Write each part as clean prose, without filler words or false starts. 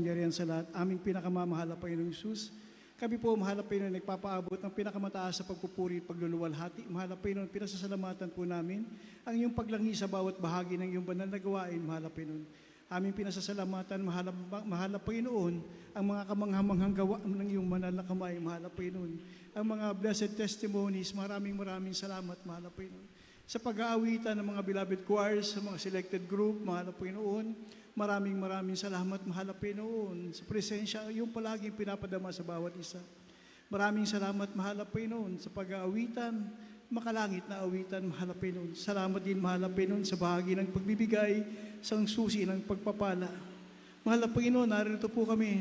Kapangyarihan sa lahat, aming pinakamamahal na Panginoong Hesus. Kami po, mahal na Panginoon, nagpapaabot ng pinakamataas sa pagpupuri at pagluluwalhati. Mahal na Panginoon, pinasasalamatan po namin ang iyong paglangi sa bawat bahagi ng iyong banal na gawain, mahal na Panginoon. Aming pinasasalamatan, mahal na Panginoon, ang mga kamanghamanghang gawa ng iyong banal na kamay, mahal na Panginoon. Ang mga blessed testimonies, maraming salamat, mahal na Panginoon. Sa pag-aawitan ng mga beloved choirs, sa mga selected group, mahal na Panginoon, maraming salamat, mahal na Panginoon, sa presensya yung palaging pinapadama sa bawat isa. Maraming salamat, mahal na Panginoon, sa pag-aawitan, makalangit na awitan, mahal na Panginoon. Salamat din, mahal na Panginoon, sa bahagi ng pagbibigay, sa susi ng pagpapala. Mahal na Panginoon, narito po kami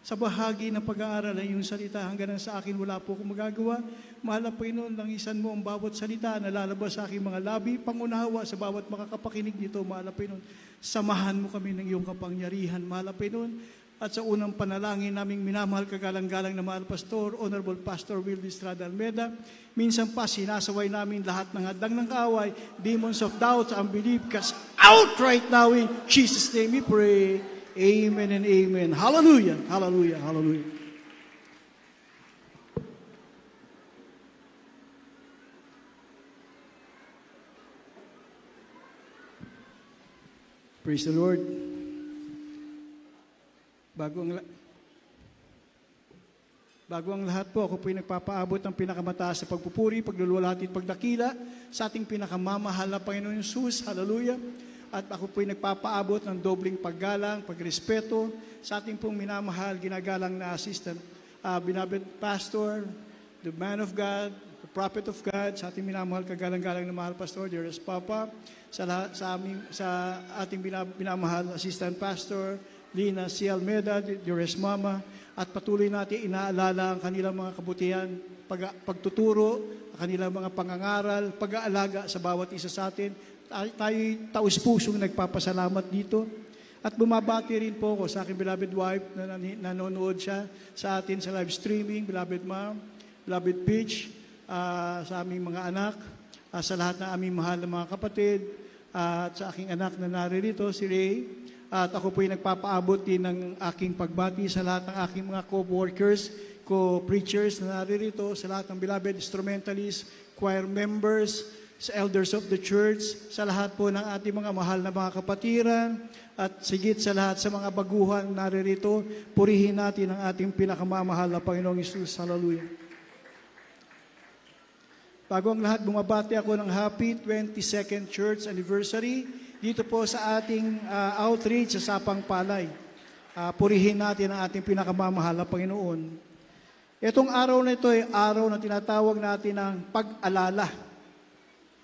sa bahagi ng pag-aaral ng iyong salita. Hanggang sa akin, wala po akong magagawa. Mahal na Panginoon, langisan mo ang bawat salita na lalabas sa aking mga labi, pangunawa sa bawat makakapakinig nito, mahal na Panginoon. Samahan mo kami ng iyong kapangyarihan, mahal na Panginoon. At sa unang panalangin naming minamahal kagalang-galang na mahal Pastor, Honorable Pastor Will Estrada Almeda, minsan pa sinasaway namin lahat ng hadlang ng kaaway, demons of doubt, unbelief, cast out right now in Jesus' name we pray. Amen and amen. Hallelujah, hallelujah, hallelujah. Praise the Lord. Bago ang lahat po, ako po ay nagpapaabot ng pinakamataas sa pagpupuri, pagluluwalhati at pagdakila sa ating pinakamamahal na Panginoon Hesus. Hallelujah. At ako po ay nagpapaabot ng dobling paggalang, pagrespeto sa ating pong minamahal, ginagalang na assistant, beloved pastor, the man of God, the prophet of God, sa ating minamahal kagalang-galang na mahal pastor, dearest Papa, sa ating minamahal assistant pastor, Lina C. Almeda, dearest Mama, at patuloy natin inaalala ang kanilang mga kabutihan, pagtuturo, ang kanilang mga pangangaral, pag-aalaga sa bawat isa sa atin. Tayo'y taus-pusong nagpapasalamat dito. At bumabati rin po ako sa aking beloved wife na nanonood siya sa atin sa live streaming, beloved mom, beloved Peach, sa aming mga anak, sa lahat ng aming mahal na mga kapatid, at sa aking anak na naririto, si Ray. At ako po'y nagpapaabot din ng aking pagbati sa lahat ng aking mga co-workers, co-preachers na naririto, sa lahat ng beloved instrumentalists, choir members, sa elders of the church, sa lahat po ng ating mga mahal na mga kapatiran, at sigit sa lahat sa mga baguhan naririto, purihin natin ang ating pinakamamahal na Panginoong Hesus. Hallelujah. Bago ang lahat, bumabati ako ng happy 22nd church anniversary dito po sa ating outreach sa Sapang Palay. Purihin natin ang ating pinakamamahal na Panginoon. Itong araw na ito ay araw na tinatawag natin ng pag-alala.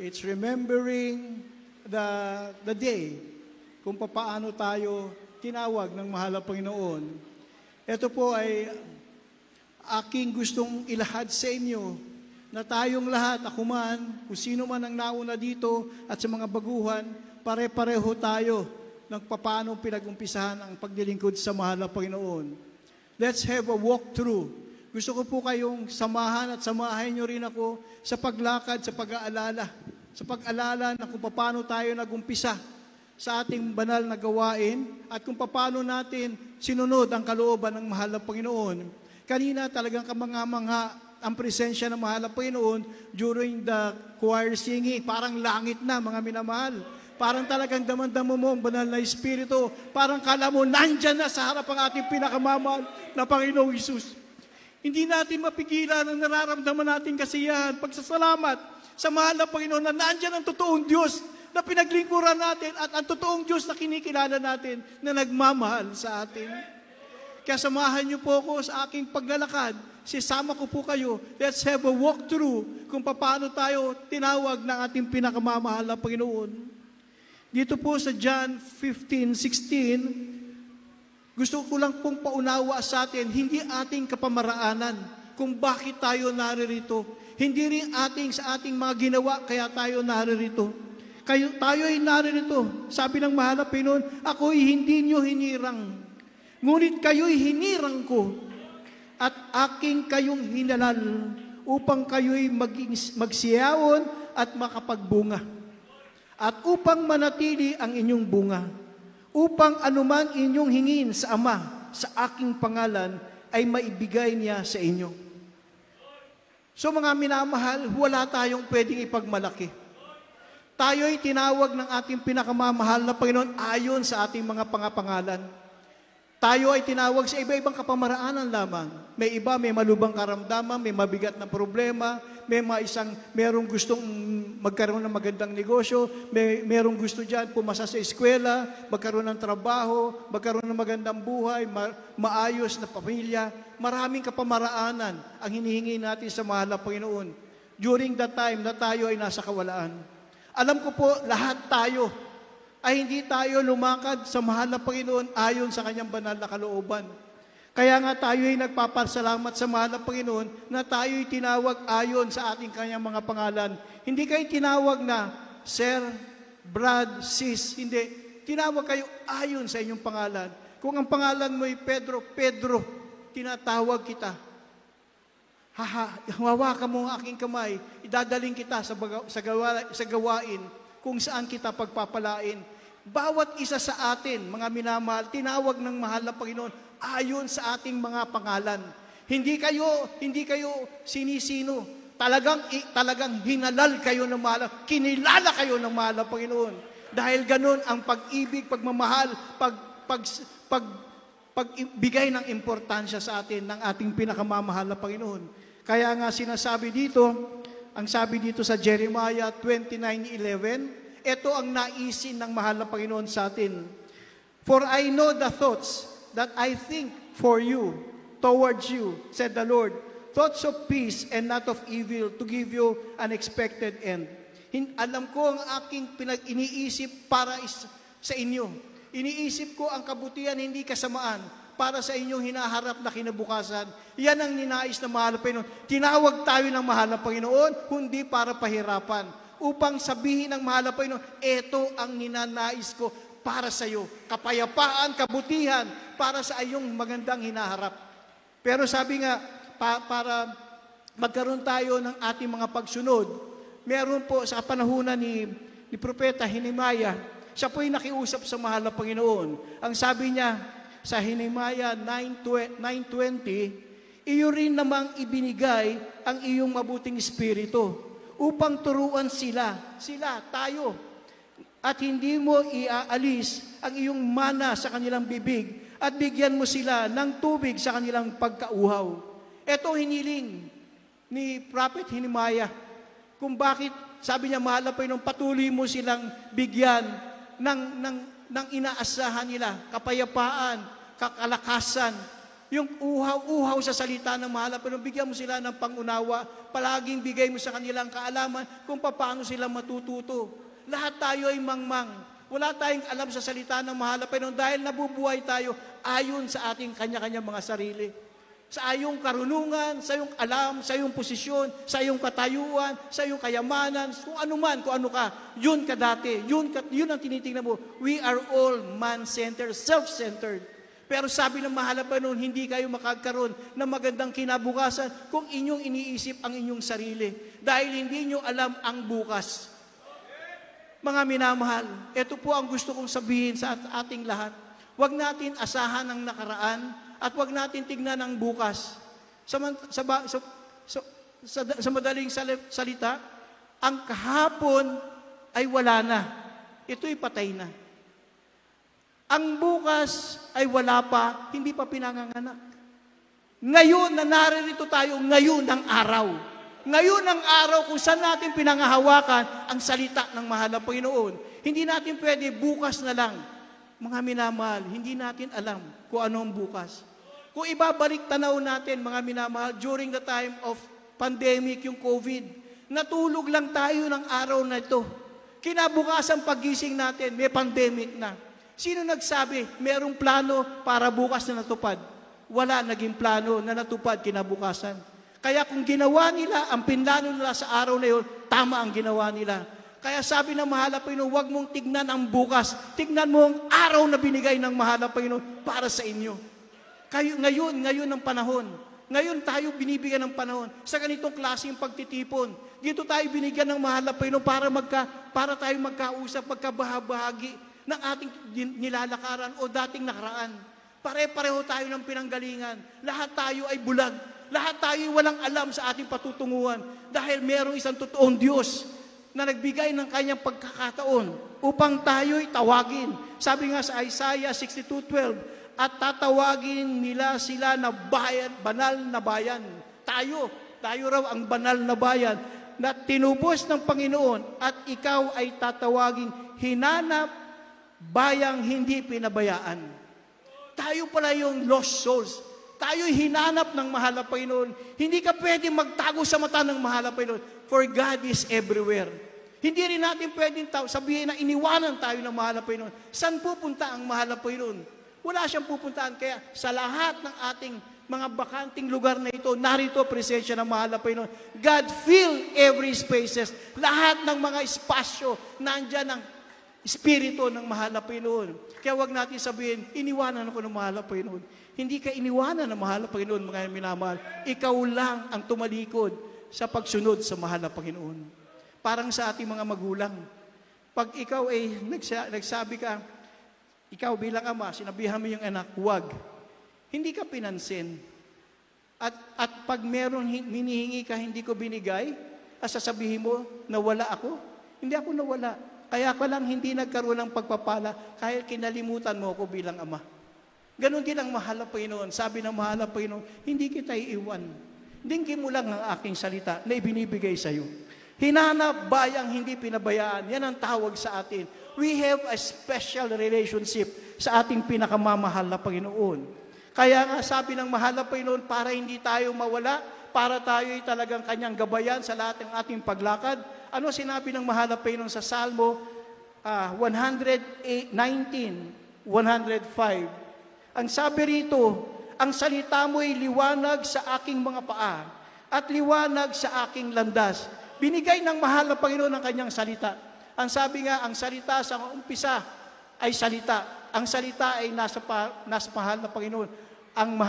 It's remembering the day kung paano tayo tinawag ng mahal na Panginoon. Ito po ay aking gustong ilahad sa inyo na tayong lahat, ako man, kung sino man ang nauna dito at sa mga baguhan, pare-pareho tayo ng paano pinag-umpisahan ang paglilingkod sa mahal na Panginoon. Let's have a walkthrough. Gusto ko po kayong samahan at samahin nyo rin ako sa paglakad, sa pag-aalala. Sa pag-alala na kung paano tayo nag-umpisa sa ating banal na gawain at kung paano natin sinunod ang kalooban ng mahal na Panginoon. Kanina talagang kamangha-mangha ang presensya ng mahal na Panginoon during the choir singing. Parang langit na, mga minamahal. Parang talagang damandamo mo ang banal na Espiritu. Parang kala mo, nandyan na sa harap ang ating pinakamamahal na Panginoong Hesus. Hindi natin mapigilan ang nararamdaman nating kasiyahan, pagsasalamat sa mahal na Panginoon na nandyan ang totoong Diyos na pinaglingkuran natin at ang totoong Diyos na kinikilala natin na nagmamahal sa atin. Kaya samahan niyo po ako sa aking paglalakad. Sisama ko po kayo. Let's have a walkthrough kung paano tayo tinawag ng ating pinakamamahal na Panginoon. Dito po sa John 15:16, gusto ko lang pong paunawa sa atin, hindi ating kapamaraanan kung bakit tayo naririto. Hindi rin sa ating mga ginawa, kaya tayo naririto. Tayo ay naririto. Sabi ng mahal na Panginoon, ako'y hindi nyo hinirang. Ngunit kayo'y hinirang ko at aking kayong hinalal upang kayo'y magsiyaon at makapagbunga. At upang manatili ang inyong bunga, upang anumang inyong hingin sa Ama sa aking pangalan ay maibigay niya sa inyo. So mga minamahal, wala tayong pwedeng ipagmalaki. Tayo ay tinawag ng ating pinakamamahal na Panginoon ayon sa ating mga pangapangalan. Tayo ay tinawag sa iba-ibang kapamaraanan lamang. May iba, may malubang karamdaman, may mabigat na problema, merong gustong magkaroon ng magandang negosyo, merong gusto dyan pumasa sa eskwela, magkaroon ng trabaho, magkaroon ng magandang buhay, maayos na pamilya. Maraming kapamaraanan ang hinihingi natin sa mahal na Panginoon during the time na tayo ay nasa kawalaan. Alam ko po, lahat tayo ay hindi tayo lumakad sa mahal na Panginoon ayon sa kanyang banal na kalooban. Kaya nga tayo ay nagpapasalamat sa mahal na Panginoon na tayo ay tinawag ayon sa ating kanyang mga pangalan. Hindi kayo tinawag na Sir, Brad, Sis, hindi. Tinawag kayo ayon sa inyong pangalan. Kung ang pangalan mo ay Pedro, Pedro, tinatawag kita. Hawakan mo ang aking kamay, idadaling kita sa gawain kung saan kita pagpapalain. Bawat isa sa atin, mga minamahal, tinawag ng mahal na Panginoon ayon sa ating mga pangalan. Hindi kayo sinisino. Talagang hinalal kayo ng mahal, kinilala kayo ng mahal na Panginoon. Dahil ganun ang pag-ibig, pagmamahal, pagbigay ng importansya sa atin ng ating pinakamamahal na Panginoon. Kaya nga sinasabi dito, ang sabi dito sa Jeremiah 29:11, ito ang naisin ng mahal na Panginoon sa atin. For I know the thoughts that I think for you, towards you, said the Lord, thoughts of peace and not of evil, to give you an expected end. Alam ko ang aking iniisip para sa inyo. Iniisip ko ang kabutihan, hindi kasamaan, para sa inyong hinaharap na kinabukasan. Yan ang ninais ng mahal na Panginoon. Tinawag tayo ng mahal na Panginoon, hindi para pahirapan. Upang sabihin ng mahal na Panginoon, ito ang ninanais ko para sa iyo. Kapayapaan, kabutihan, para sa iyong magandang hinaharap. Pero sabi nga, para magkaroon tayo ng ating mga pagsunod, meron po sa panahunan ni Propeta Hinimaya, siya po'y nakiusap sa mahal na Panginoon. Ang sabi niya, sa Hinimaya 9:20, iyo rin namang ibinigay ang iyong mabuting espiritu upang turuan tayo, at hindi mo iaalis ang iyong mana sa kanilang bibig at bigyan mo sila ng tubig sa kanilang pagkauhaw. Ito hiniling ni Prophet Hinimaya kung bakit, sabi niya, mahal na Panginoon, patuloy mo silang bigyan ng inaasahan nila, kapayapaan, kakalakasan, yung uhaw-uhaw sa salita ng mahal na Panginoon, bigyan mo sila ng pangunawa, palaging bigay mo sa kanilang kaalaman kung paano sila matututo. Lahat tayo ay mangmang. Wala tayong alam sa salita ng mahal na Panginoon dahil nabubuhay tayo ayon sa ating kanya-kanya mga sarili. Sa iyong karunungan, sa iyong alam, sa iyong posisyon, sa iyong katayuan, sa iyong kayamanan, kung ano man, kung ano ka, yun ka dati, yun ang tinitingnan mo. We are all man-centered, self-centered. Pero sabi ng mahal na Panginoon, hindi kayo makagkaroon ng magandang kinabukasan kung inyong iniisip ang inyong sarili. Dahil hindi nyo alam ang bukas. Mga minamahal, ito po ang gusto kong sabihin sa ating lahat. Huwag natin asahan ang nakaraan at huwag natin tignan ang bukas. Sa madaling salita, ang kahapon ay wala na. Ito'y patay na. Ang bukas ay wala pa, hindi pa pinanganganak. Ngayon na naririto tayo, ngayon ang araw. Ngayon ang araw kung saan natin pinangahawakan ang salita ng mahal na Panginoon. Hindi natin pwede bukas na lang. Mga minamahal, hindi natin alam kung ano ang bukas. Kung ibabalik tanaw natin, mga minamahal, during the time of pandemic, yung COVID, natulog lang tayo ng araw na ito. Kinabukasan pagising natin, may pandemic na. Sino nagsabi, merong plano para bukas na natupad? Wala naging plano na natupad kinabukasan. Kaya kung ginawa nila, ang pinlano nila sa araw na yun, tama ang ginawa nila. Kaya sabi ng mahal na Panginoon, huwag mong tignan ang bukas. Tignan mo ang araw na binigay ng mahal na Panginoon para sa inyo. Ngayon ang panahon. Ngayon tayo binibigyan ng panahon sa ganitong klaseng pagtitipon. Dito tayo binigyan ng mahal na Panginoon para tayo magkausap, magkabahabahagi ng ating nilalakaran o dating nakaraan. Pare-pareho tayo ng pinanggalingan. Lahat tayo ay bulag. Lahat tayo ay walang alam sa ating patutunguhan dahil merong isang totoong Diyos na nagbigay ng kanyang pagkakataon upang tayo'y tawagin. Sabi nga sa Isaiah 62:12, at tatawagin nila sila na bayan, banal na bayan. Tayo raw ang banal na bayan na tinubos ng Panginoon at ikaw ay tatawagin hinanap bayang hindi pinabayaan. Tayo pala yung lost souls. Tayo'y hinanap ng mahal na Panginoon. Hindi ka pwede magtago sa mata ng mahal na Panginoon, for God is everywhere. Hindi rin natin pwedeng sabihin na iniwanan tayo ng mahal na Panginoon. Saan pupunta ang mahal na Panginoon? Wala siyang pupuntaan. Kaya sa lahat ng ating mga bakanting lugar na ito, narito presensya ng mahal na Panginoon. God fill every spaces. Lahat ng mga espasyo, nandyan ang Espiritu ng mahal na Panginoon. Kaya wag natin sabihin, iniwanan ako ng mahal na Panginoon. Hindi ka iniwanan ng mahal na Panginoon, mga minamahal. Ikaw lang ang tumalikod sa pagsunod sa mahal na Panginoon. Parang sa ating mga magulang. Pag ikaw ay nagsabi ka, ikaw bilang ama, sinabihan mo yung anak, huwag. Hindi ka pinansin. At pag meron hinihingi ka, hindi ko binigay, sasabihin mo, nawala ako. Hindi ako nawala. Kaya ka lang hindi nagkaroon ng pagpapala kahit kinalimutan mo ako bilang ama. Ganon din ang mahal na Panginoon. Sabi ng mahal na Panginoon, hindi kita iiwan. Dinggin mo lang ang aking salita na ibinibigay sa iyo. Hinanap bayang hindi pinabayaan. Yan ang tawag sa atin. We have a special relationship sa ating pinakamamahal na Panginoon. Kaya nga sabi ng mahal na Panginoon, para hindi tayo mawala, para tayo ay talagang kanyang gabayan sa lahat ng ating paglakad. Ano sinabi ng mahal na Panginoon sa Salmo 119, 105? Ang sabi rito, ang salita mo'y liwanag sa aking mga paa at liwanag sa aking landas. Binigay ng mahal na Panginoon ang kanyang salita. Ang sabi nga, ang salita sa umpisa ay salita. Ang salita ay nasa mahal na Panginoon.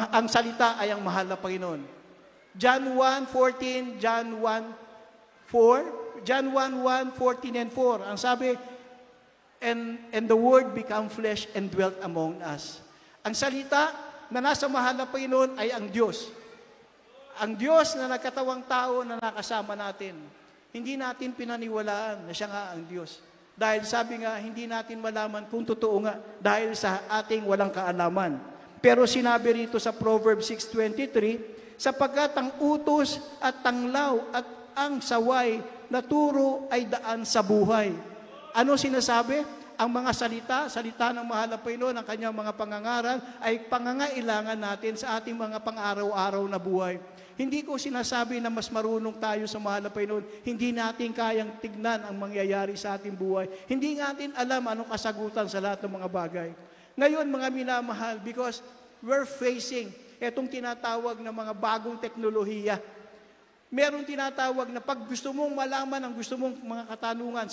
Ang salita ay ang mahal na Panginoon. John 1:14, John 1:14 and 4. Ang sabi, and the Word became flesh and dwelt among us. Ang salita na nasa mahal na Panginoon ay ang Diyos. Ang Diyos na nagkatawang tao na nakasama natin. Hindi natin pinaniwalaan na siya nga ang Diyos. Dahil sabi nga, hindi natin malaman kung totoo nga dahil sa ating walang kaalaman. Pero sinabi rito sa Proverbs 6:23, sapagkat ang utos at tanglaw at ang saway na turo ay daan sa buhay. Ano sinasabi? Ang mga salita ng mahal na Panginoon, ang kanyang mga pangangaral, ay pangangailangan natin sa ating mga pang-araw-araw na buhay. Hindi ko sinasabi na mas marunong tayo sa mahal na Panginoon. Hindi natin kayang tignan ang mangyayari sa ating buhay. Hindi natin alam anong kasagutan sa lahat ng mga bagay. Ngayon, mga minamahal, because we're facing itong tinatawag na mga bagong teknolohiya. Meron tinatawag na pag gusto mong malaman ang gusto mong mga katanungan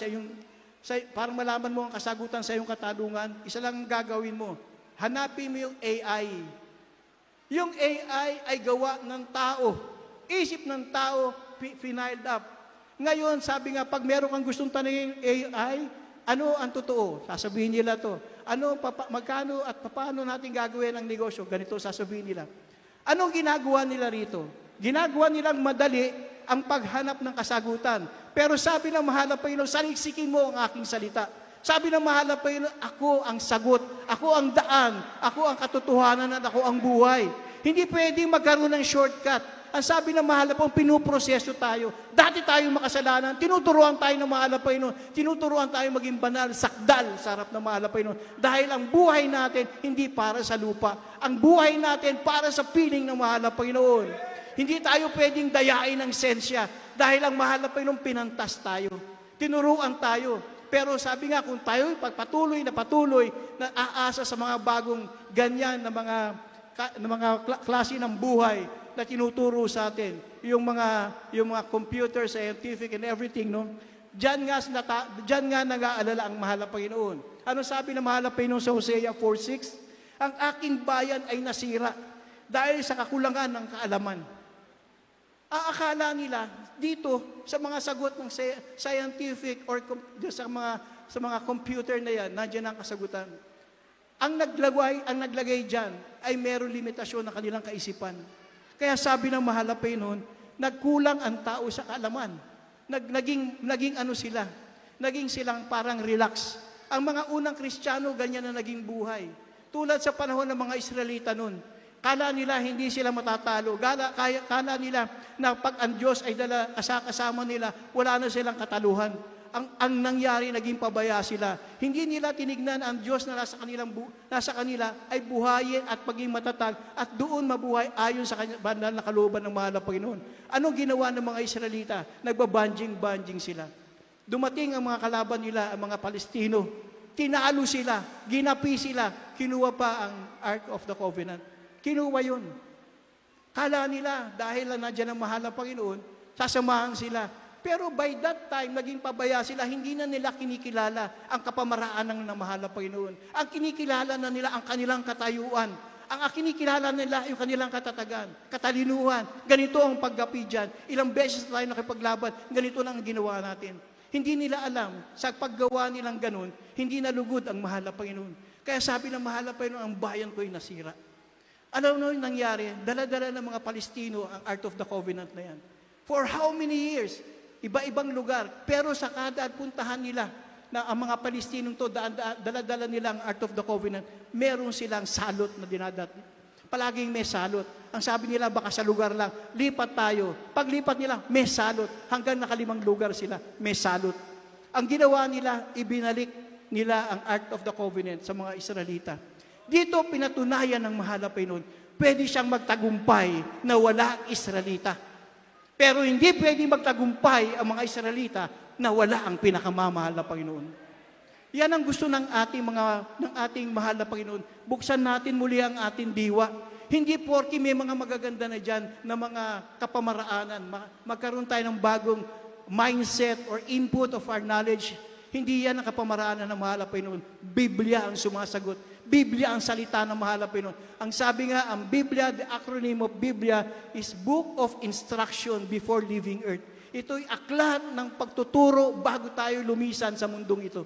para malaman mo ang kasagutan sa iyong katanungan, isa lang ang gagawin mo. Hanapin mo yung AI. Yung AI ay gawa ng tao. Isip ng tao, finiled up. Ngayon, sabi nga, pag meron kang gustong tanungin AI, ano ang totoo? Sasabihin nila to. Magkano at paano natin gagawin ang negosyo? Ganito sasabihin nila. Anong ginagawa nila rito? Ginagawa nilang madali ang paghanap ng kasagutan. Pero sabi ng mahal na Panginoon, saliksikin mo ang aking salita. Sabi ng mahal na Panginoon, ako ang sagot, ako ang daan, ako ang katotohanan at ako ang buhay. Hindi pwedeng magkaroon ng shortcut. Ang sabi ng mahal na Panginoon, pinuproseso tayo. Dati tayong makasalanan, tinuturuan tayo ng mahal na Panginoon, tinuturuan tayo maging banal, sakdal sa harap ng mahal na Panginoon. Dahil ang buhay natin, hindi para sa lupa. Ang buhay natin para sa piling ng mahal na Panginoon. Hindi tayo pwedeng dayain ng sensya dahil ang mahal na Panginoon pinantas tayo. Tinuruan tayo. Pero sabi nga, kung tayo patuloy na aasa sa mga bagong ganyan na mga klase ng buhay na tinuturo sa atin, yung mga computer, scientific and everything, no? Diyan nga nag-aalala ang mahal na Panginoon. Ano sabi ng mahal na Panginoon sa Hosea 4:6? Ang aking bayan ay nasira dahil sa kakulangan ng kaalaman. Aakala nila dito sa mga sagot ng scientific or sa mga computer na yan, nandiyan ang kasagutan. Ang naglagay diyan ay meron limitasyon ng kanilang kaisipan. Kaya sabi ng mahal na Panginoon, nagkulang ang tao sa kaalaman. Naging ano sila? Naging silang parang relax. Ang mga unang Kristiyano, ganyan na naging buhay. Tulad sa panahon ng mga Israelita noon, kala nila hindi sila matatalo. Kala nila na pag ang Diyos ay kasama nila, wala na silang kataluhan. Ang nangyari, naging pabaya sila. Hindi nila tinignan ang Diyos na nasa kanila ay buhayin at maging matatag at doon mabuhay ayon sa banal na kalooban ng mahal na Panginoon. Anong ginawa ng mga Israelita? Nagbabanjing-banjing sila. Dumating ang mga kalaban nila, ang mga Palestino. Tinalo sila, ginapi sila, kinuha pa ang Ark of the Covenant. Kinuha yun. Kala nila, dahil na nandiyan ang mahal na Panginoon, sasamahan sila. Pero by that time, naging pabaya sila, hindi na nila kinikilala ang kapamaraan ng mahal na Panginoon. Ang kinikilala na nila ang kanilang katayuan. Ang kinikilala nila yung kanilang katatagan, katalinuhan. Ganito ang paggapi dyan. Ilang beses tayo nakipaglaban, ganito lang ang ginawa natin. Hindi nila alam, sa paggawa nilang ganun, hindi nalugod ang mahal na Panginoon. Kaya sabi ng mahal na Panginoon, ang bayan ko'y nasira. Alam mo yung nangyari? Dala-dala ng mga Palestino ang Ark of the Covenant na yan. For how many years? Iba-ibang lugar. Pero sa kada puntahan nila, na ang mga Palestinong to, dala-dala nila ang Ark of the Covenant, meron silang salot na dinadat. Palaging may salot. Ang sabi nila, baka sa lugar lang, lipat tayo. Paglipat nila, may salot. Hanggang nakalimang lugar sila, may salot. Ang ginawa nila, ibinalik nila ang Ark of the Covenant sa mga Israelita. Dito, pinatunayan ng mahal na Panginoon, pwede siyang magtagumpay na wala ang Israelita. Pero hindi pwede magtagumpay ang mga Israelita na wala ang pinakamamahal na Panginoon. Yan ang gusto ng ating mahal na Panginoon. Buksan natin muli ang ating diwa. Hindi porke may mga magaganda na dyan na mga kapamaraanan. Magkaroon tayo ng bagong mindset or input of our knowledge. Hindi yan ang kapamaraanan ng mahal na Panginoon. Biblia ang sumasagot. Biblia ang salita ng mahal na Panginoon. Ang sabi nga, ang Biblia, the acronym of Biblia is Book of Instruction before leaving earth. Ito'y aklat ng pagtuturo bago tayo lumisan sa mundong ito.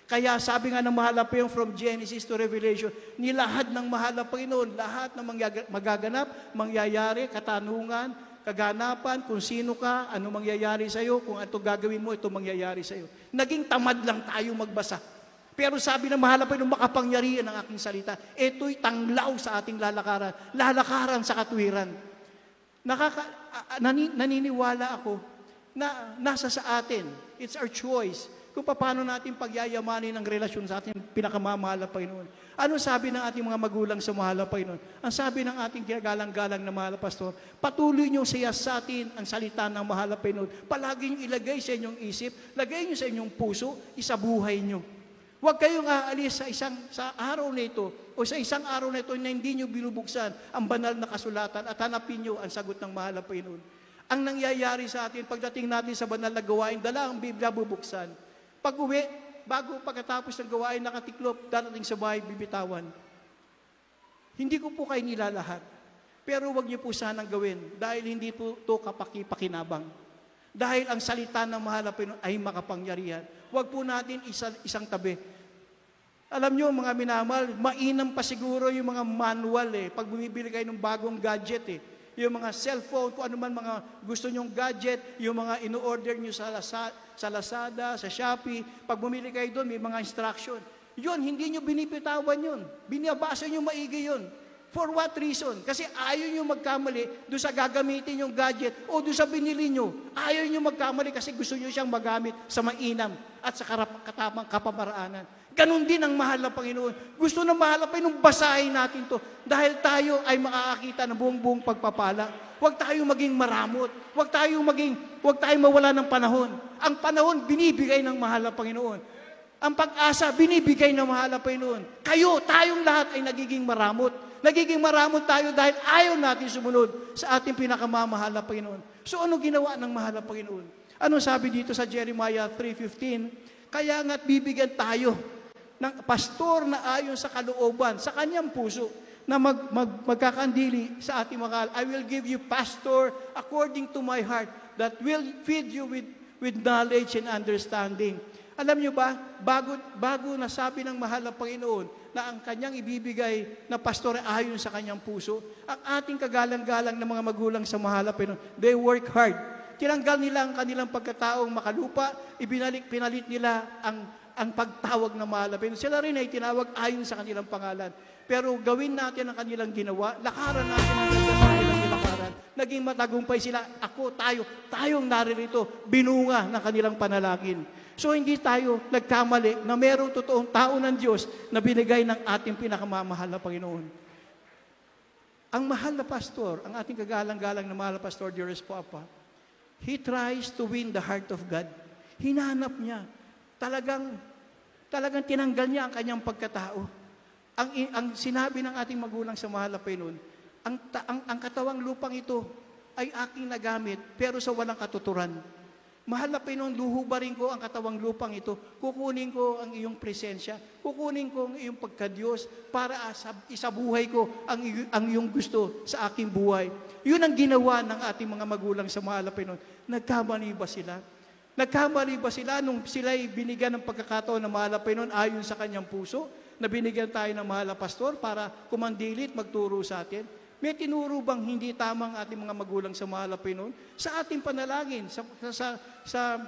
Kaya sabi nga ng mahal na Panginoon from Genesis to Revelation, nilahad ng mahal na Panginoon, lahat ng magaganap, mangyayari, katanungan, kaganapan, kung sino ka, ano mangyayari sa'yo, kung ito gagawin mo, ito mangyayari sa'yo. Naging tamad lang tayo magbasa. Pero sabi ng mahal na Panginoon, makapangyarihan ang aking salita. Ito'y tanglaw sa ating lalakaran sa katuwiran. Naniniwala ako na nasa sa atin, it's our choice, kung paano natin pagyayamanin ang relasyon sa ating pinakamamahal na Panginoon. Ano sabi ng ating mga magulang sa mahal na Panginoon? Ang sabi ng ating kinagalang-galang na mahal na pastor, patuloy niyong siyasatin ang salita ng mahal na Panginoon. Palagi niyong ilagay sa inyong isip, lagay niyo sa inyong puso, isabuhay niyo. Huwag kayong aalis sa araw na ito o sa isang araw na ito na hindi niyo binubuksan ang banal na kasulatan at hanapin niyo ang sagot ng mahal na Panginoon. Ang nangyayari sa atin, pagdating natin sa banal na gawain, dala ang Biblia bubuksan. Pag-uwi, pagkatapos ng gawain nakatiklop, darating sa bahay, bibitawan. Hindi ko po kayo nilalahat. Pero wag niyo po sanang gawin dahil hindi po ito kapaki-pakinabang. Dahil ang salita ng mahal na Panginoon ay makapangyarihan. Wag po natin isang tabi. Alam niyo mga minamahal, mainam pa siguro yung mga manual pag bumibili kayo ng bagong gadget yung mga cellphone, kung ano man mga gusto nyong gadget, yung mga ino-order nyo sa Lazada, sa Shopee, pag bumili kayo doon, may mga instruction. Yun, hindi nyo binipitawan yun. Binabasa nyo maigi yun. For what reason? Kasi ayaw nyo magkamali doon sa gagamitin yung gadget o doon sa binili nyo. Ayaw nyo magkamali kasi gusto nyo siyang magamit sa mainam at sa katamang kapamaraanan. Ganon din ang mahal na Panginoon. Gusto ng mahal na Panginoon, basahin natin to. Dahil tayo ay makakakita ng buong pagpapala. Huwag tayo maging maramot. Huwag tayo mawala ng panahon. Ang panahon, binibigay ng mahal na Panginoon. Ang pag-asa, binibigay ng mahal na Panginoon. Tayong lahat ay nagiging maramot. Nagiging maramot tayo dahil ayaw natin sumunod sa ating pinakamamahal na Panginoon. So ano ginawa ng mahal na Panginoon? Ano sabi dito sa Jeremiah 3:15? Kaya nga't bibigyan tayo ng pastor na ayon sa kalooban, sa kanyang puso, na magkakandili sa ating mga I will give you pastor according to my heart that will feed you with knowledge and understanding. Alam niyo ba, bago nasabi ng mahal na Panginoon na ang kanyang ibibigay na pastor ay ayon sa kanyang puso, ang ating kagalang-galang na mga magulang sa mahal na Panginoon, they work hard. Tinanggal nila ang kanilang pagkataong makalupa, pinalit nila ang pagtawag na mahal na Panginoon. Sila rin ay tinawag ayon sa kanilang pangalan. Pero gawin natin ang kanilang ginawa, lakaran natin ang ganda sa kanilang nilakaran. Naging matagumpay sila, tayong naririto, binunga ng kanilang panalangin. So hindi tayo nagkamali na merong totoong tao ng Diyos na binigay ng ating pinakamamahal na Panginoon. Ang mahal na pastor, ang ating kagalang-galang na mahal na pastor, Diyos Papa, he tries to win the heart of God. Hinanap niya. Talagang tinanggal niya ang kanyang pagkatao. Ang sinabi ng ating magulang sa mahal na Panginoon, ang katawang lupang ito ay aking nagamit, pero sa walang katuturan. Mahal na Panginoon, luhubarin ko ang katawang lupang ito, kukunin ko ang iyong presensya, kukunin ko ang iyong pagka-Diyos para isabuhay ko ang iyong gusto sa aking buhay. Yun ang ginawa ng ating mga magulang sa mahal na Panginoon. Nagkamali ba sila? Nagkamali ba sila nung sila'y binigyan ng pagkakataon ng mahal na Panginoon ayon sa kanyang puso? Na binigyan tayo ng mahal na pastor para kumandilit, magturo sa atin? May tinuro bang hindi tamang ating mga magulang sa mahal na Panginoon? Sa ating panalangin, sa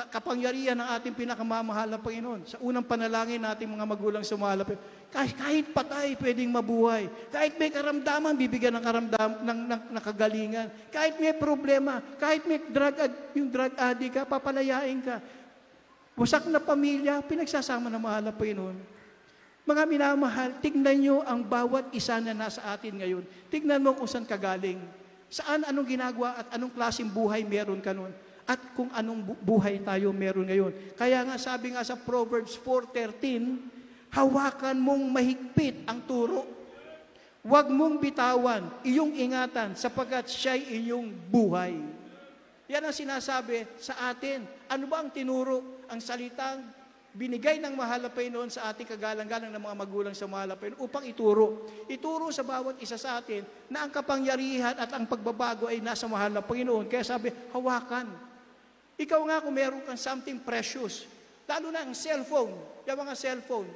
kapangyarihan ng ating pinakamamahal na Panginoon, sa unang panalangin nating mga magulang sa mahal na Panginoon, kahit patay, pwedeng mabuhay. Kahit may karamdaman, bibigyan ng kagalingan. Kahit may problema, kahit may yung drug addict ka, papalayain ka. Wasak na pamilya, pinagsasama ng mahal na Panginoon. Mga minamahal, tignan nyo ang bawat isa na nasa atin ngayon. Tignan mo kung saan kagaling. Saan, anong ginagawa at anong klaseng buhay meron ka nun. At kung anong buhay tayo meron ngayon. Kaya nga sabi nga sa Proverbs 4:13, hawakan mong mahigpit ang turo. Huwag mong bitawan, iyong ingatan, sapagkat siya'y inyong buhay. Yan ang sinasabi sa atin. Ano ba ang tinuro? Ang salitang binigay ng mahal na Panginoon sa ating kagalang-galang ng mga magulang sa mahal na Panginoon upang ituro. Ituro sa bawat isa sa atin na ang kapangyarihan at ang pagbabago ay nasa mahal na Panginoon. Kaya sabi, hawakan. Ikaw nga kung meron kang something precious, lalo na ang cellphone, yung mga cellphone,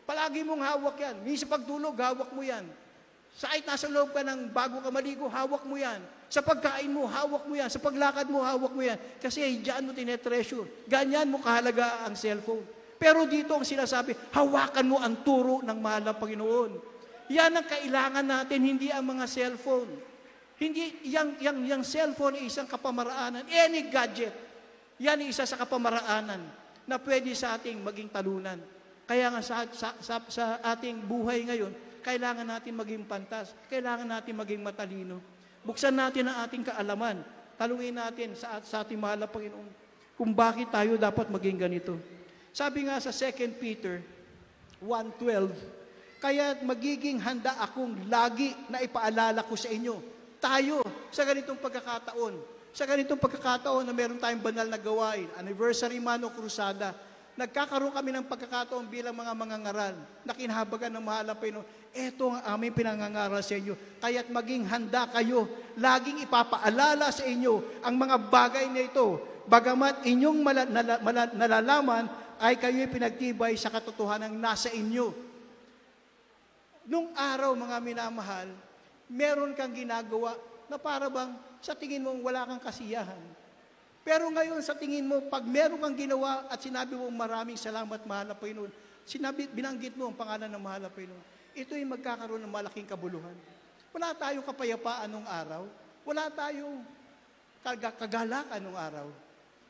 palagi mong hawak yan. Minsan pagtulog, hawak mo yan. Sa kahit nasa loob ka ng bago ka maligo, hawak mo yan. Sa pagkain mo, hawak mo yan. Sa paglakad mo, hawak mo yan. Kasi diyan mo tinetreasure. Ganyan mo kahalaga ang cellphone. Pero dito ang sinasabi, hawakan mo ang turo ng mahal na Panginoon. Yan ang kailangan natin, hindi ang mga cellphone. Hindi, yung cellphone ay isang kapamaraanan. Any gadget, yan ay isa sa kapamaraanan na pwede sa ating maging talunan. Kaya nga sa ating buhay ngayon, kailangan natin maging pantas. Kailangan natin maging matalino. Buksan natin ang ating kaalaman. Talungin natin sa ating mahal na Panginoon kung bakit tayo dapat maging ganito. Sabi nga sa 2 Peter 1:12, kaya magiging handa akong lagi na ipaalala ko sa inyo, tayo, sa ganitong pagkakataon na meron tayong banal na gawain, anniversary man o krusada, nagkakaroon kami ng pagkakataon bilang mga mangangaral na kinahabagan ng mahal na Panginoon. Ito ang aming pinangangaral sa inyo. Kaya't maging handa kayo, laging ipapaalala sa inyo ang mga bagay na ito, bagamat inyong nalalaman ay kayo'y pinagtibay sa katotohanan nasa inyo. Nung araw, mga minamahal, meron kang ginagawa na para bang sa tingin mo wala kang kasiyahan. Pero ngayon sa tingin mo, pag meron kang ginawa at sinabi mo maraming salamat, mahal na Panginoon, binanggit mo ang pangalan ng mahal na Panginoon, ito'y magkakaroon ng malaking kabuluhan. Wala tayong kapayapaan nung araw. Wala tayong kagalakan nung araw.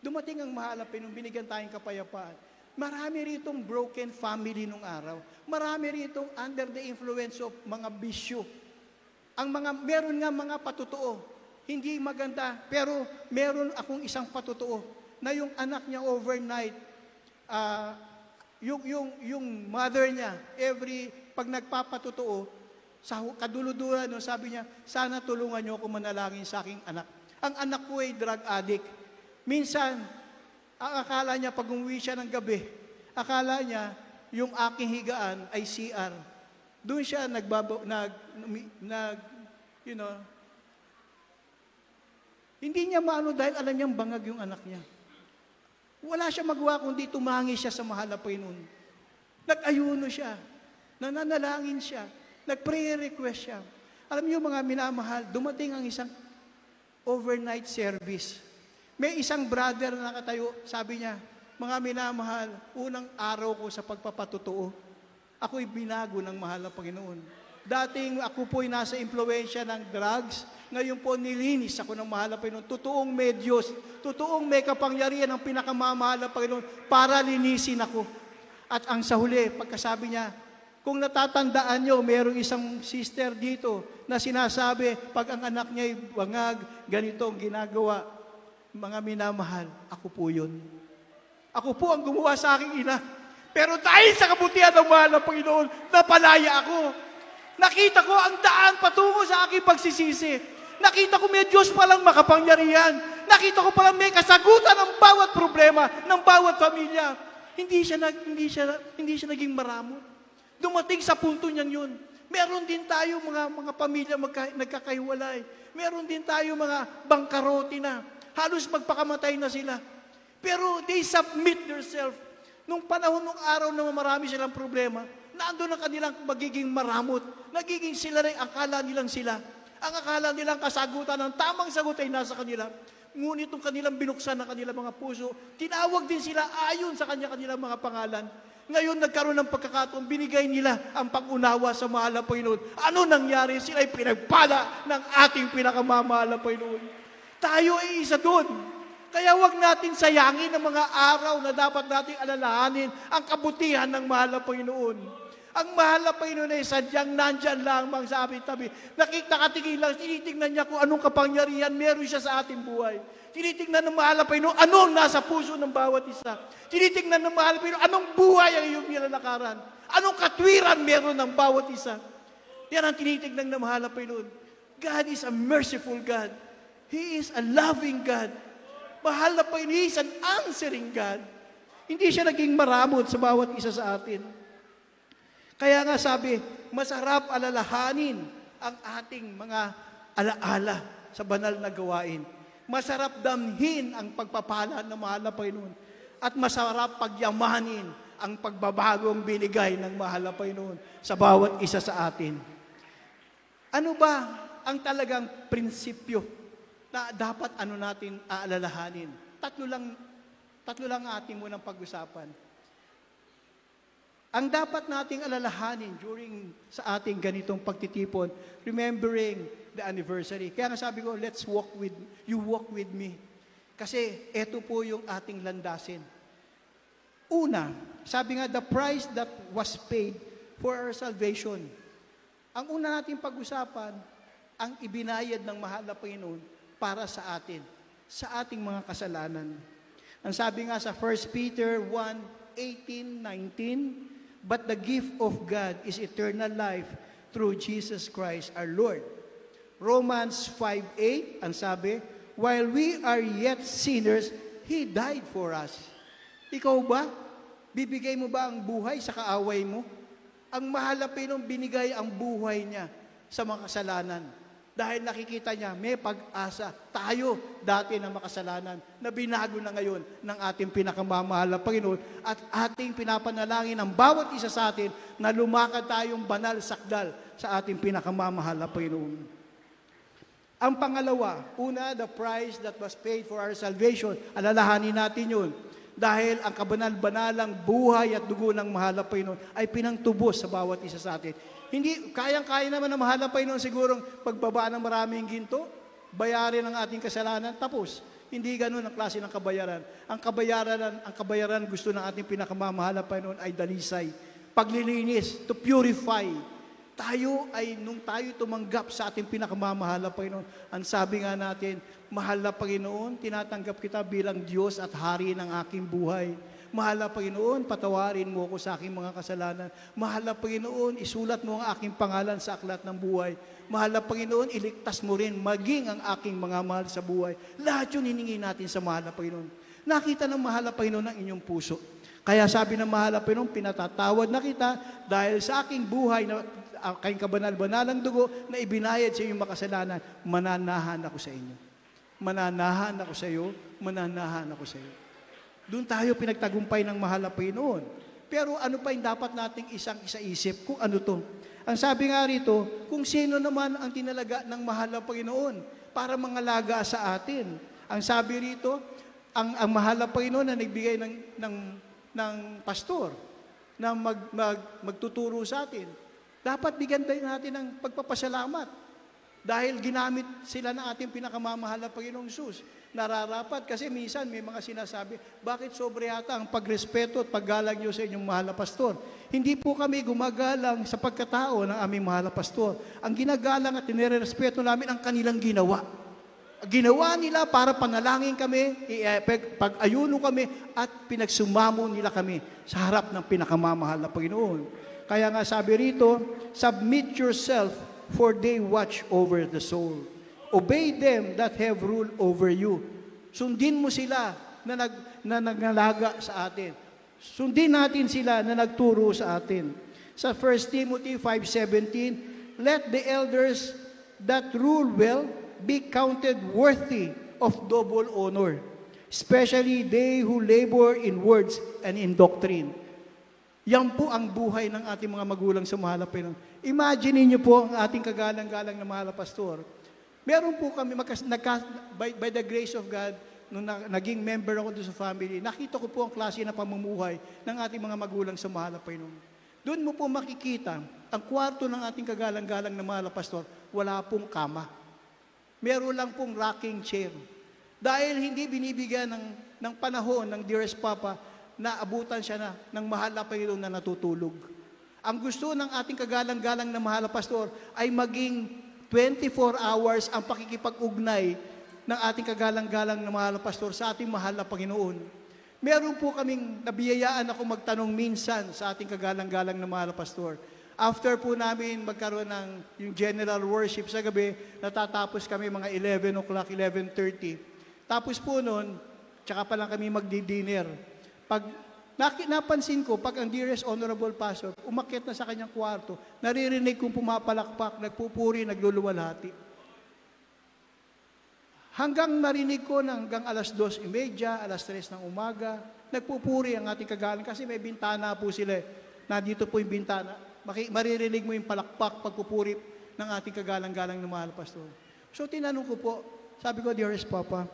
Dumating ang mahal na Panginoon, binigyan tayong kapayapaan. Marami ritong broken family nung araw. Marami ritong under the influence of mga bisyo. Meron nga mga patutuo. Hindi maganda, pero meron akong isang patutuo na yung anak niya overnight, yung mother niya, pag nagpapatutuo, sa kaduluduran, no, sabi niya, sana tulungan niyo ako manalangin sa aking anak. Ang anak ko ay drug addict. Minsan, ang akala niya, pag umuwi siya ng gabi, akala niya, yung aking higaan ay CR. Doon siya hindi niya maano dahil alam niyang bangag yung anak niya. Wala siya magawa kundi tumangi siya sa mahal na Panginoon. Nag-ayuno siya, nananalangin siya, nag-prayer request siya. Alam niyo mga minamahal, dumating ang isang overnight service. May isang brother na nakatayo, sabi niya, mga minamahal, unang araw ko sa pagpapatotoo, ako'y binago ng mahal na Panginoon. Dating ako po'y nasa impluensya ng drugs, ngayon po nilinis ako ng mahal na Panginoon. Totoong may Diyos, totoong may kapangyarihan ng pinakamamahal na Panginoon para linisin ako. At ang sa huli, pagkasabi niya, kung natatandaan nyo, mayroong isang sister dito na sinasabi, pag ang anak niya ay bangag, ganito ang ginagawa. Mga minamahal, ako po yun. Ako po ang gumawa sa aking ina. Pero dahil sa kabutihan ng mahal na Panginoon, napalaya ako. Nakita ko ang daan patungo sa aking pagsisisi. Nakita ko may Diyos palang makapangyarihan. Nakita ko palang may kasagutan ng bawat problema, ng bawat pamilya. Hindi siya naging maramot. Dumating sa punto niyan yun. Meron din tayo mga pamilya nagkakahiwalay. Meron din tayo mga bangkarote na. Halos magpakamatay na sila. Pero they submit themselves. Nung panahon ng araw na marami silang problema, naandun ang kanilang magiging maramot. Nagiging sila rin, akala nilang sila. Ang akala nilang kasagutan, ang tamang sagot ay nasa kanila. Ngunit nung kanilang binuksan ng kanilang mga puso, tinawag din sila ayon sa kanilang mga pangalan. Ngayon, nagkaroon ng pagkakataon, binigay nila ang pag-unawa sa mahal na Panginoon. Ano nangyari? Sila ay pinagpala ng ating pinakamamahal na Panginoon. Tayo ay isa doon. Kaya wag natin sayangin ang mga araw na dapat nating alalahanin ang kabutihan ng mahal na Panginoon. Ang mahal na Panginoon ay sadyang nandyan lamang sa ating tabi. Nakikatingin lang, tinitingnan niya kung anong kapangyarihan meron siya sa ating buhay. Tinitingnan ng mahal na Panginoon, anong nasa puso ng bawat isa. Tinitingnan ng mahal na Panginoon, anong buhay ang iyong nilalakaran. Anong katwiran meron ng bawat isa. Yan ang tinitingnan ng mahal na Panginoon. God is a merciful God. He is a loving God. Mahal na Panginoon, He is an answering God. Hindi siya naging maramot sa bawat isa sa atin. Kaya nga sabi, masarap alalahanin ang ating mga alaala sa banal na gawain. Masarap damhin ang pagpapala ng mahal na Panginoon. At masarap pagyamanin ang pagbabagong binigay ng mahal na Panginoon sa bawat isa sa atin. Ano ba ang talagang prinsipyo na dapat natin aalalahanin? Tatlo lang ating munang pag-usapan. Ang dapat nating alalahanin sa ating ganitong pagtitipon, remembering the anniversary. Kaya nga sabi ko, you walk with me. Kasi ito po yung ating landasin. Una, sabi nga, the price that was paid for our salvation. Ang una nating pag-usapan, ang ibinayad ng mahal na Panginoon para sa atin, sa ating mga kasalanan. Ang sabi nga sa 1 Peter 1:18-19, but the gift of God is eternal life through Jesus Christ our Lord. Romans 5:8, ang sabi, while we are yet sinners, He died for us. Ikaw ba? Bibigay mo ba ang buhay sa kaaway mo? Ang mahal na Panginoon, binigay ang buhay niya sa mga kasalanan. Dahil nakikita niya, may pag-asa. Tayo, dati na makasalanan, na binago na ngayon ng ating pinakamamahal na Panginoon at ating pinapanalangin ang bawat isa sa atin na lumakad tayong banal sakdal sa ating pinakamamahal na Panginoon. Ang pangalawa, una, the price that was paid for our salvation. Alalahanin natin yun. Dahil ang kabanal-banalang buhay at dugo ng mahal na Panginoon ay pinangtubos sa bawat isa sa atin. Hindi, kayang-kaya naman ng mahal na Panginoon sigurong pagbaba ng maraming ginto, bayarin ang ating kasalanan, tapos. Hindi ganun ang klase ng kabayaran. Ang kabayaran gusto ng ating pinakamamahal na Panginoon ay dalisay, paglilinis, to purify. Nung tayo tumanggap sa ating pinakamamahal na Panginoon, ang sabi nga natin, mahal na Panginoon, tinatanggap kita bilang Diyos at Hari ng aking buhay. Mahal na Panginoon, patawarin mo ako sa aking mga kasalanan. Mahal na Panginoon, isulat mo ang aking pangalan sa aklat ng buhay. Mahal na Panginoon, iligtas mo rin maging ang aking mga mahal sa buhay. Lahat yun hiningi natin sa mahal na Panginoon. Nakita ng mahal na Panginoon ang inyong puso. Kaya sabi ng mahal na Panginoon, pinatatawad na kita dahil sa aking buhay na aking kabanal-banalang dugo na ibinayad sa inyong makasalanan, mananahan ako sa inyo. Mananahan ako sa iyo, mananahan ako sa iyo. Doon tayo pinagtagumpay ng mahal na Panginoon. Pero ano pa yung dapat nating isang isaisip kung ano to? Ang sabi nga rito, kung sino naman ang tinalaga ng mahal na Panginoon para mangalaga sa atin. Ang sabi rito, ang mahal na Panginoon na nagbigay ng pastor na magtuturo sa atin. Dapat bigyan din natin ng pagpapasalamat dahil ginamit sila ng ating pinakamamahal na Panginoong Sus. Nararapat kasi minsan may mga sinasabi, bakit sobre yata ang pagrespeto at paggalang niyo sa inyong mahal na pastor? Hindi po kami gumagalang sa pagkatao ng aming mahal na pastor. Ang ginagalang at nirerespeto namin ang kanilang ginawa. Ginawa nila para panalangin kami, pag-ayuno kami, at pinagsumamo nila kami sa harap ng pinakamamahal na Panginoon. Kaya nga sabi rito, submit yourself for they watch over the soul. Obey them that have rule over you. Sundin mo sila na nagngalaga sa atin. Sundin natin sila na nagturo sa atin. Sa 1 Timothy 5:17, let the elders that rule well be counted worthy of double honor, especially they who labor in words and in doctrine. Yan po ang buhay ng ating mga magulang sa mahal na Panginoon. Imagine niyo po ang ating kagalang-galang na mahal na pastor. Meron po kami, by the grace of God, nung naging member ako doon sa family, nakita ko po ang klase na pamumuhay ng ating mga magulang sa mahal na Panginoon. Doon mo po makikita, ang kwarto ng ating kagalang-galang na mahal na pastor, wala pong kama. Meron lang pong rocking chair. Dahil hindi binibigyan ng panahon ng dearest Papa na abutan siya ng mahal na Panginoon na natutulog. Ang gusto ng ating kagalang-galang na mahal na pastor ay maging 24 hours ang pakikipag-ugnay ng ating kagalang-galang na mahal na pastor sa ating mahal na Panginoon. Meron po kaming nabiyayaan ako magtanong minsan sa ating kagalang-galang na mahal na pastor. After po namin magkaroon ng yung general worship sa gabi, natatapos kami mga 11 o'clock, 11:30. Tapos po noon, tsaka pa lang kami magdi-dinner. Pag napansin ko, pag ang dearest honorable pastor, umakyat na sa kanyang kwarto, naririnig kong pumapalakpak, nagpupuri, nagluluwalhati. Hanggang narinig ko hanggang alas 2:30, alas 3 ng umaga, nagpupuri ang ating kagalang kasi may bintana po sila. Nandito po yung bintana. Maririnig mo yung palakpak, pagpupuri ng ating kagalang-galang na mahal pastor. So tinanong ko po, sabi ko, dearest Papa,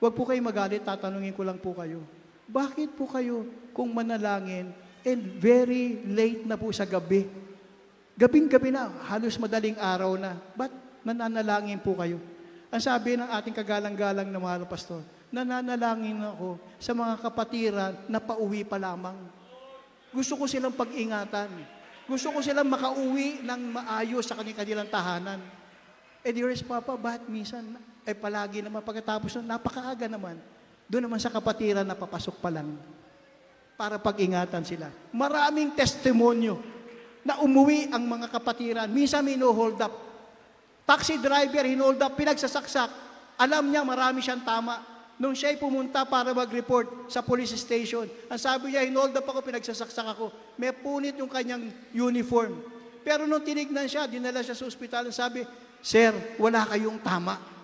wag po kayo magalit, tatanungin ko lang po kayo. Bakit po kayo kung manalangin and very late na po sa gabi? Gabing-gabi na, halos madaling araw na. Ba't nananalangin po kayo? Ang sabi ng ating kagalang-galang na mahal pastor, nananalangin ako sa mga kapatiran na pauwi pa lamang. Gusto ko silang pag-ingatan. Gusto ko silang makauwi ng maayos sa kanilang tahanan. Dearest Papa, bakit minsan, palagi naman pagkatapos napakaaga naman. Doon naman sa kapatiran na papasok pa lang para pag-ingatan sila. Maraming testimonyo na umuwi ang mga kapatiran. Minsan may no-hold up. Taxi driver, hinold up, pinagsasaksak. Alam niya, marami siyang tama. Nung siya'y pumunta para mag-report sa police station, ang sabi niya, hinold up ako, pinagsasaksak ako. May punit yung kanyang uniform. Pero nung tinignan siya, dinala siya sa ospital, sabi, Sir, wala kayong tama.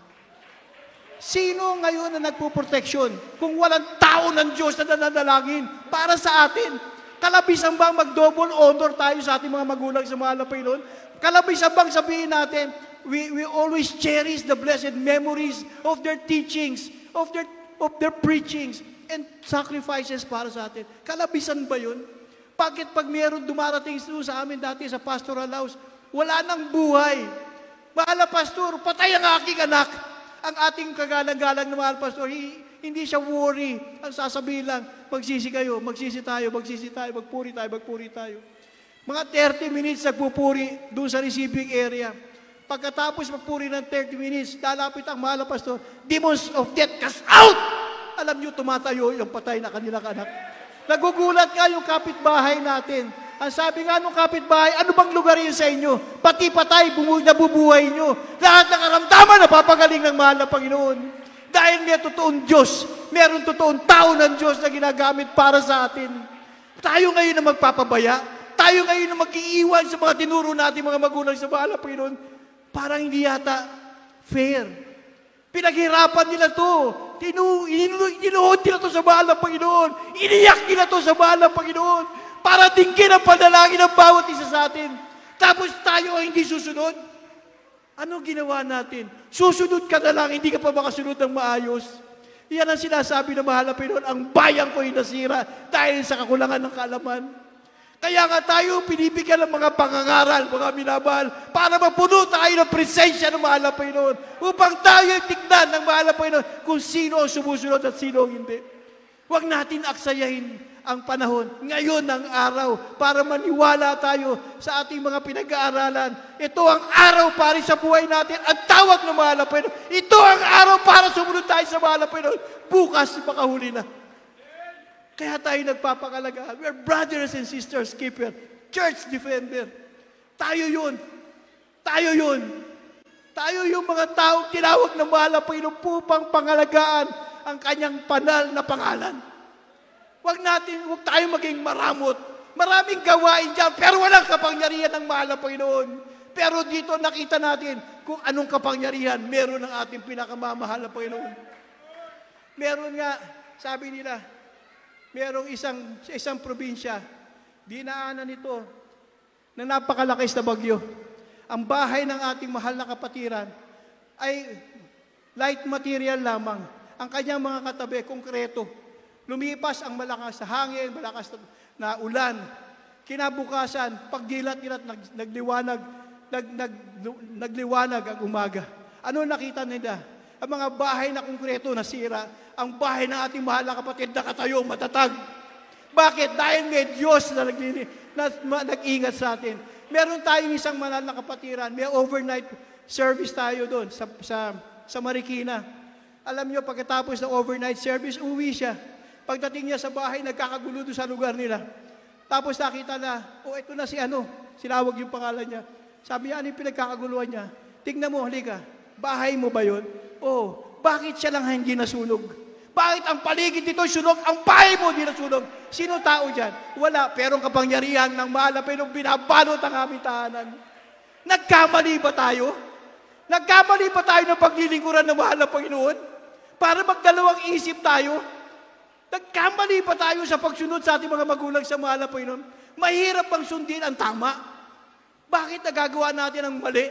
Sino ngayon na nagpuproteksyon kung walang tao ng Diyos na nananalangin para sa atin? Kalabisan bang mag-double honor tayo sa ating mga magulang sa mahal na Panginoon? Kalabisan bang sabihin natin, we always cherish the blessed memories of their teachings, of their preachings, and sacrifices para sa atin? Kalabisan ba yun? Bakit pag mayroon dumarating sa amin dati sa pastoral house, wala nang buhay? Mahal na pastor, patay ang aking anak. Ang ating kagalang-galang na mahal pastor, hindi siya worry. Ang sasabihin lang, magsisi kayo, magsisi tayo, magpuri tayo. Mga 30 minutes nagpupuri doon sa receiving area. Pagkatapos magpuri ng 30 minutes, lalapit ang mahal na pastor, demons of death, cast out! Alam niyo, tumatayo yung patay na kanilang anak. Nagugulat nga yung kapitbahay natin. Ang sabi nga nung kapitbahay, ano bang lugar yun sa inyo? Pati patay, nabubuhay nyo. Lahat ng karamdaman, napapagaling ng mahal na Panginoon. Dahil may totoong Diyos, meron totoong tao ng Diyos na ginagamit para sa atin. Tayo ngayon na magpapabaya, tayo ngayon na mag-iiwan sa mga tinuro natin mga magulang sa mahal na Panginoon, parang hindi yata fair. Pinaghirapan nila to. Iniluhod nila to sa mahal na Panginoon. Iniyak nila to sa mahal na Panginoon. Para dinggin ang panalangin ng bawat isa sa atin. Tapos tayo ay hindi susunod. Ano ginawa natin? Susunod ka na lang, hindi ka pa makasunod ng maayos. Yan ang sinasabi ng mahal na Panginoon, ang bayan ko ay nasira dahil sa kakulangan ng kaalaman. Kaya nga tayo pinibigyan ng mga pangangaral, mga minamahal, para mapuno tayo ng presensya ng mahal na Panginoon, upang tayo ay tignan ng mahal na Panginoon kung sino ang sumusunod at sino ang hindi. Huwag natin aksayahin ang panahon. Ngayon ang araw para maniwala tayo sa ating mga pinag-aaralan. Ito ang araw para sa buhay natin. Ang tawag ng mahal na Panginoon. Ito ang araw para sumunod tayo sa mahal na Panginoon. Bukas, makahuli na. Kaya tayo nagpapakalaga. We are brothers and sisters keeper. Church defender. Tayo yun. Tayo yun. Tayo yung mga taong tinawag ng mahal na Panginoon upang pangalagaan ang kanyang banal na pangalan. Huwag tayo maging maramot. Maraming gawain dyan, pero walang kapangyarihan ng mahal na Panginoon. Pero dito nakita natin kung anong kapangyarihan meron ng ating pinakamamahal na Panginoon. Meron nga, sabi nila, merong isang probinsya, dinaanan nito ng napakalakas na bagyo. Ang bahay ng ating mahal na kapatiran ay light material lamang. Ang kanyang mga katabi, konkreto. Lumipas ang malakas na hangin, malakas na ulan. Kinabukasan, pagdilat-dilat, nagliwanag ang umaga. Ano nakita nila? Ang mga bahay na konkreto nasira. Ang bahay ng ating mahal na kapatid nakatayo, matatag. Bakit? Dahil may Diyos na nag-ingat sa atin. Meron tayong isang mahal na kapatiran. May overnight service tayo doon sa Marikina. Alam nyo, pagkatapos ng overnight service, uwi siya. Pagdating niya sa bahay, nagkakagulo doon sa lugar nila. Tapos nakita na, ito na si sinawag yung pangalan niya. Sabi niya, ano yung pinagkakaguluhan niya? Tingnan mo, halika, bahay mo ba yun? Bakit siya lang hindi nasunog? Bakit ang paligid dito sunog, ang bahay mo hindi nasunog? Sino tao dyan? Wala, pero ang kapangyarihan ng mahal na Panginoon binabalot ang aming tahanan. Nagkamali ba tayo? Nagkamali ba tayo ng paglilingkuran ng mahal na Panginoon? Para magdalawang isip tayo? Nagkamali pa tayo sa pagsunod sa ating mga magulang sa mahal na Panginoon? Mahirap bang sundin ang tama? Bakit nagagawa natin ang mali?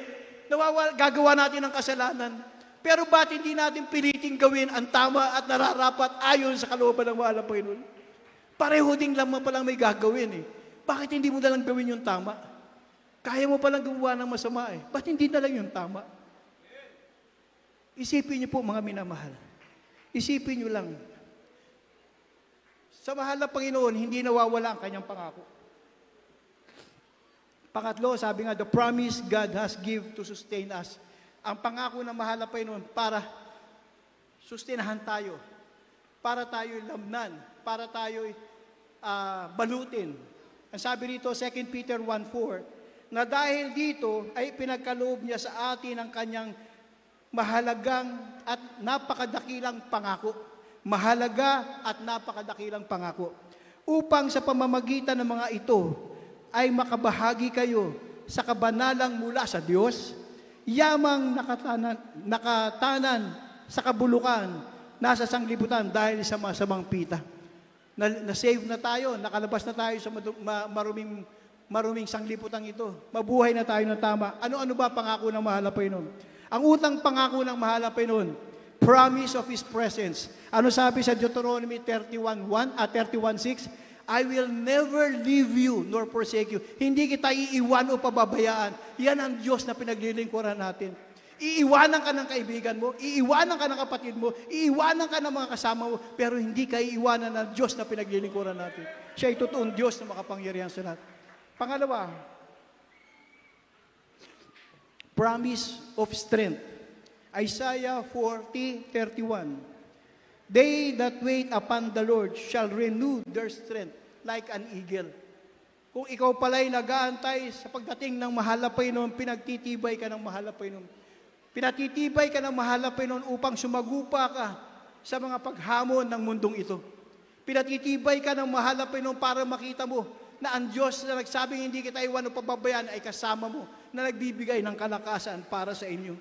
Gagawa natin ang kasalanan? Pero ba't hindi natin piliting gawin ang tama at nararapat ayon sa kalooban ng mahal na Panginoon? Pareho ding lamang palang may gagawin Bakit hindi mo nalang gawin yung tama? Kaya mo palang gumawa ng masama Ba't hindi nalang yung tama? Isipin niyo po mga minamahal. Isipin niyo lang. Sa mahal na Panginoon, hindi nawawala ang kanyang pangako. Pangatlo, sabi nga, the promise God has give to sustain us. Ang pangako ng mahal na Panginoon para sustenahan tayo, para tayo lamnan, para tayo balutin. Ang sabi rito, 2 Peter 1:4, na dahil dito ay pinagkaloob niya sa atin ang kanyang mahalagang at napakadakilang pangako. Mahalaga at napakadakilang pangako. Upang sa pamamagitan ng mga ito ay makabahagi kayo sa kabanalang mula sa Diyos, yamang nakatanan sa kabulukan, nasa sanglibutan dahil sa masamang pita. Na-save na tayo, nakalabas na tayo sa maruming sanglibutan ito. Mabuhay na tayo ng tama. Ano-ano ba pangako ng mahal na Panginoon? Ang utang pangako ng mahal na Panginoon, promise of His presence. Ano sabi sa Deuteronomy 31:6? I will never leave you nor forsake you. Hindi kita iiwan o pababayaan. Yan ang Diyos na pinaglilingkuran natin. Iiwanan ka ng kaibigan mo, iiwanan ka ng kapatid mo, iiwanan ka ng mga kasama mo, pero hindi ka iiwanan ng Diyos na pinaglilingkuran natin. Siya ay totoong Diyos na makapangyarihan sa lahat. Pangalawa, promise of strength. Isaiah 40:31. They that wait upon the Lord shall renew their strength like an eagle. Kung ikaw pala'y nag-aantay sa pagdating ng mahal na Panginoon, pinagtitibay ka ng mahal na Panginoon. Pinatitibay ka ng mahal na Panginoon upang sumagupa ka sa mga paghamon ng mundong ito. Pinatitibay ka ng mahal na Panginoon para makita mo na ang Diyos na nagsabing hindi kita iwan o pababayaan ay kasama mo, na nagbibigay ng kalakasan para sa inyo.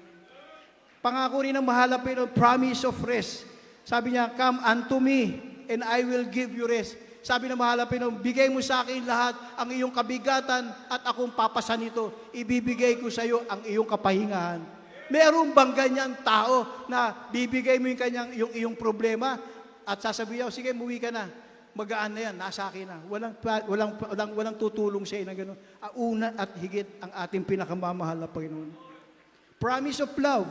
Pangako rin ng mahal na Panginoon, promise of rest. Sabi niya, come unto me, and I will give you rest. Sabi ng mahal na Panginoon, bigay mo sa akin lahat ang iyong kabigatan at akong papasan ito. Ibibigay ko sa iyo ang iyong kapahingahan. Meron bang ganyan tao na bibigay mo yung iyong problema at sasabihin niya, sige, muwi ka na. Magaan na yan, nasa akin na. Walang tutulong sa iyo na gano'n. Una at higit ang ating pinakamamahal na Panginoon. Promise of love.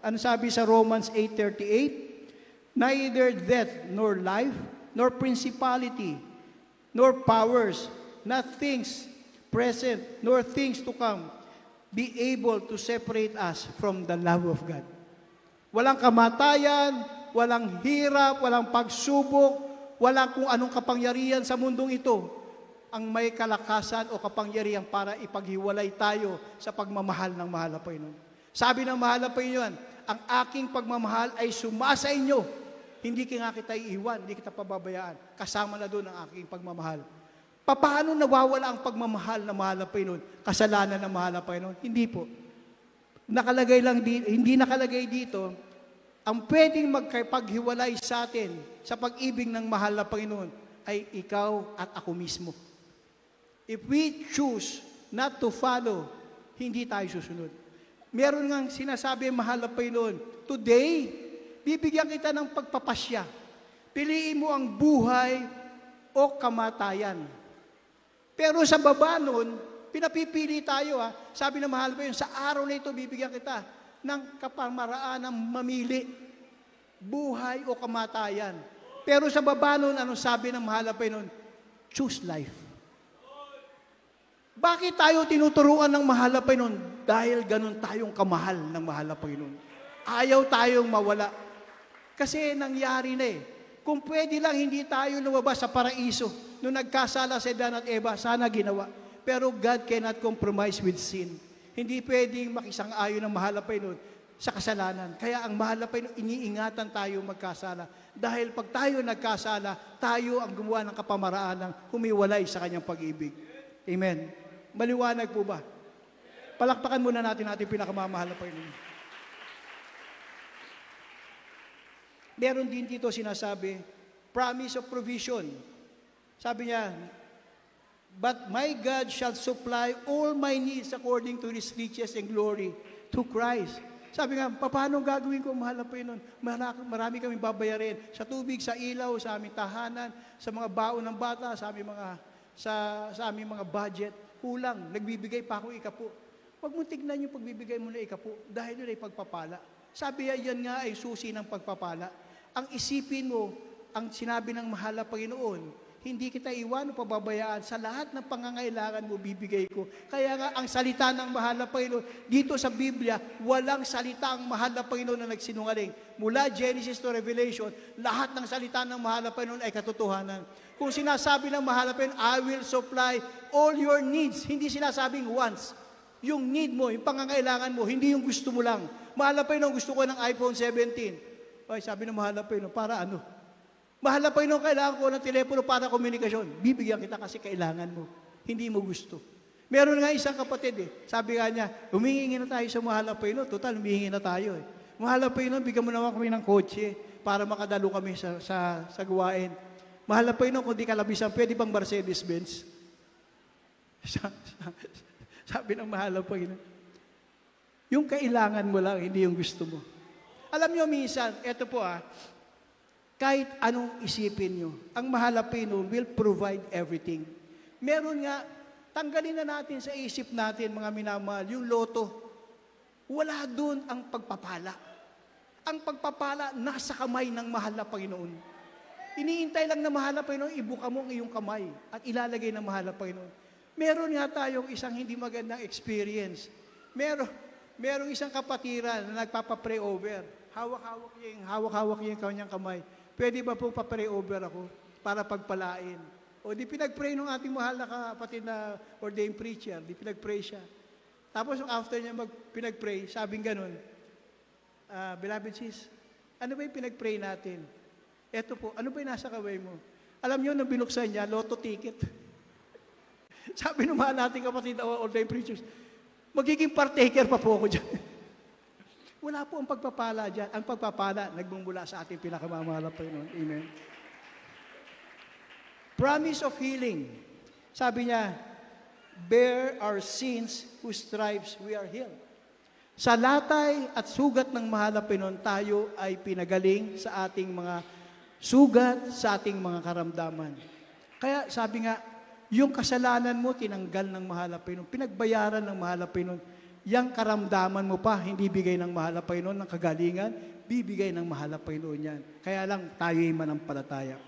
Ano sabi sa Romans 8:38? Neither death nor life, nor principality, nor powers, not things present, nor things to come, be able to separate us from the love of God. Walang kamatayan, walang hirap, walang pagsubok, walang kung anong kapangyarihan sa mundong ito ang may kalakasan o kapangyarihan para ipaghiwalay tayo sa pagmamahal ng mahal na Panginoon. Sabi ng mahal na Panginoon, ang aking pagmamahal ay sumasa inyo. Hindi kita iiwan, hindi kita pababayaan. Kasama na doon ang aking pagmamahal. Paano nawawala ang pagmamahal na mahal na Panginoon? Kasalanan ng mahal na Panginoon? Hindi po. Hindi nakalagay dito, ang pwedeng magkapaghiwalay sa atin sa pag-ibig ng mahal na Panginoon ay ikaw at ako mismo. If we choose not to follow, hindi tayo susunod. Meron ngang sinasabi mahal na Panginoon, today, bibigyan kita ng pagpapasya. Piliin mo ang buhay o kamatayan. Pero sa baba nun, pinapipili tayo. Sabi ng mahal pa yun, sa araw na ito, bibigyan kita ng kapamaraan ng mamili. Buhay o kamatayan. Pero sa baba nun, ano sabi ng mahal pa yun? Choose life. Bakit tayo tinuturuan ng mahal pa yun? Dahil ganun tayong kamahal ng mahal pa yun. Ayaw tayong mawala. Kasi nangyari na eh. Kung pwede lang, hindi tayo lumabas sa paraiso. Nung nagkasala si Dan at Eva, sana ginawa. Pero God cannot compromise with sin. Hindi pwedeng makisang-ayon ng mahal na Panginoon sa kasalanan. Kaya ang mahal na Panginoon, iniingatan tayo magkasala. Dahil pag tayo nagkasala, tayo ang gumawa ng kapamaraan ng humiwalay sa kanyang pag-ibig. Amen. Maliwanag po ba? Palakpakan muna natin ating pinakamamahal na Panginoon. Meron din dito sinasabi, promise of provision. Sabi niya, but my God shall supply all my needs according to His riches and glory to Christ. Sabi nga, paano gagawin ko, mahal na Panginoon? Marami kaming babayarin sa tubig, sa ilaw, sa aming tahanan, sa mga baon ng bata, sa aming mga budget. Kulang, nagbibigay pa ako ikapo. Huwag mo tignan yung pagbibigay mo na ikapo dahil yun ay pagpapala. Sabi yan nga ay susi ng pagpapala. Ang isipin mo, ang sinabi ng mahal na Panginoon, hindi kita iwan o pababayaan. Sa lahat ng pangangailangan mo, bibigay ko. Kaya nga, ang salita ng mahal na Panginoon, dito sa Biblia, walang salita ang mahal na Panginoon na nagsinungaling. Mula Genesis to Revelation, lahat ng salita ng mahal na Panginoon ay katotohanan. Kung sinasabi ng mahal na Panginoon, I will supply all your needs, hindi sinasabing once. Yung need mo, yung pangangailangan mo, hindi yung gusto mo lang. Mahal na Panginoon, gusto ko ng iPhone 17. Ay, sabi ng mahal na Panginoon, para ano? Mahal na Panginoon, kailangan ko ng telepono para komunikasyon. Bibigyan kita kasi kailangan mo. Hindi mo gusto. Meron nga isang kapatid sabi nga niya, humingi na tayo sa mahal na Panginoon. Total, humingi na tayo Mahal na Panginoon, bigyan mo naman kami ng kotse para makadalo kami sa gawain. Mahal na Panginoon, kung di kalabisan, pwede bang Mercedes-Benz? Sabi ng mahal na Panginoon, yung kailangan mo lang, hindi yung gusto mo. Alam niyo minsan, eto po kahit anong isipin nyo, ang mahal na Panginoon will provide everything. Meron nga, tanggalin na natin sa isip natin, mga minamahal, yung loto. Wala doon ang pagpapala. Ang pagpapala, nasa kamay ng mahal na Panginoon. Iniintay lang na mahal na Panginoon, ibuka mo ang iyong kamay at ilalagay ng mahal na Panginoon. Meron nga tayong isang hindi magandang experience. Merong isang kapatiran na nagpapa-pray over. Hawak-hawak niya yung kanyang kamay. Pwede ba po pa-pray over ako para pagpalain? O di pinag-pray ng ating mahal na kapatid na ordained preacher. Di pinag-pray siya. Tapos after niya pinag-pray, sabing ganun, beloved sis, ano ba yung pinag-pray natin? Eto po, ano ba yung nasa kaway mo? Alam niyo, nung binuksan niya, lotto ticket. Sabi ng mahal nating kapatid na ordained preachers, magiging partaker pa po ako dyan. Wala po ang pagpapala dyan. Ang pagpapala, nagmumula sa ating pinakamamahal na Panginoon. Amen. Promise of healing. Sabi niya, bear our sins, whose stripes we are healed. Sa latay at sugat ng mahal na Panginoon, tayo ay pinagaling sa ating mga sugat, sa ating mga karamdaman. Kaya sabi nga, yung kasalanan mo, tinanggal ng mahal na Panginoon, pinagbayaran ng mahal na Panginoon. Yang karamdaman mo pa, hindi bigay ng mahal na Panginoon ng kagalingan, bibigay ng mahal na Panginoon yan. Kaya lang, tayo'y manampalataya.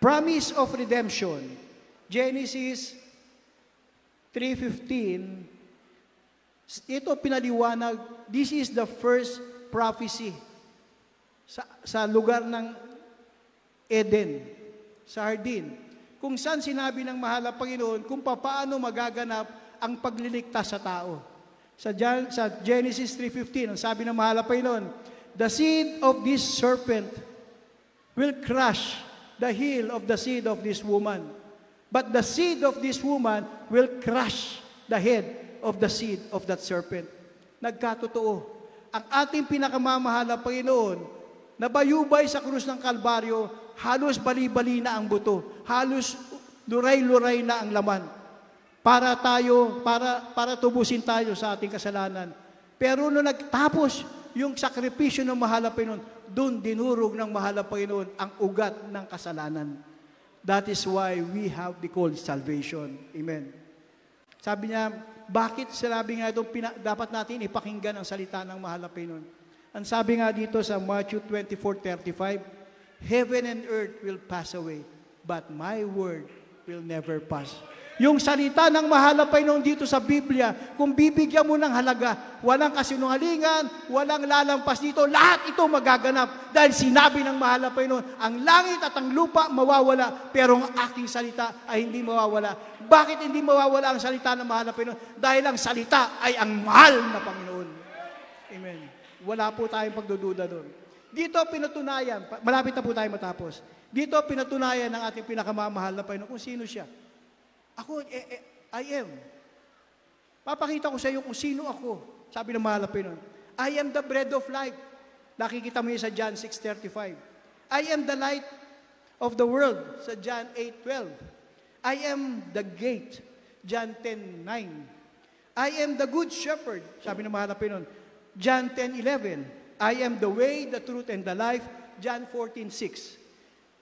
Promise of redemption. Genesis 3:15. Ito pinaliwanag, this is the first prophecy sa lugar ng Eden, sa Hardin. Kung saan sinabi ng mahal na Panginoon kung paano magaganap ang pagliligtas sa tao. Sa Genesis 3:15, ang sabi ng mahal na Panginoon, the seed of this serpent will crush the heel of the seed of this woman. But the seed of this woman will crush the head of the seed of that serpent. Nagkatotoo. Ang ating pinakamamahal na Panginoon, nabayubay sa krus ng Kalbaryo, halos bali-bali na ang buto, halos luray-luray na ang laman. Para tubusin tayo sa ating kasalanan. Pero nung nagtapos yung sakripisyo ng mahal na Panginoon, doon dinurog ng mahal na Panginoon ang ugat ng kasalanan. That is why we have the called salvation. Amen. Sabi niya, bakit sinabi nga ito, dapat natin ipakinggan ang salita ng mahal na Panginoon. Ang sabi nga dito sa Matthew 24:35, heaven and earth will pass away, but my word will never pass. Yung salita ng mahal na Panginoon dito sa Biblia, kung bibigyan mo ng halaga, walang kasinungalingan, walang lalampas dito, lahat ito magaganap. Dahil sinabi ng mahal na Panginoon, ang langit at ang lupa mawawala, pero ang aking salita ay hindi mawawala. Bakit hindi mawawala ang salita ng mahal na Panginoon? Dahil ang salita ay ang mahal na Panginoon. Amen. Wala po tayong pagdududa doon. Dito pinatunayan, malapit na po tayo matapos. Dito pinatunayan ng ating pinakamamahal na Panginoon kung sino siya. Ako, I am. Papakita ko sa iyo kung sino ako. Sabi ng mahal na Panginoon, I am the bread of life. Nakikita mo yun sa John 6:35. I am the light of the world sa John 8:12. I am the gate, John 10:9. I am the good shepherd, sabi ng mahal na Panginoon, John 10:11. I am the way, the truth, and the life, John 14:6.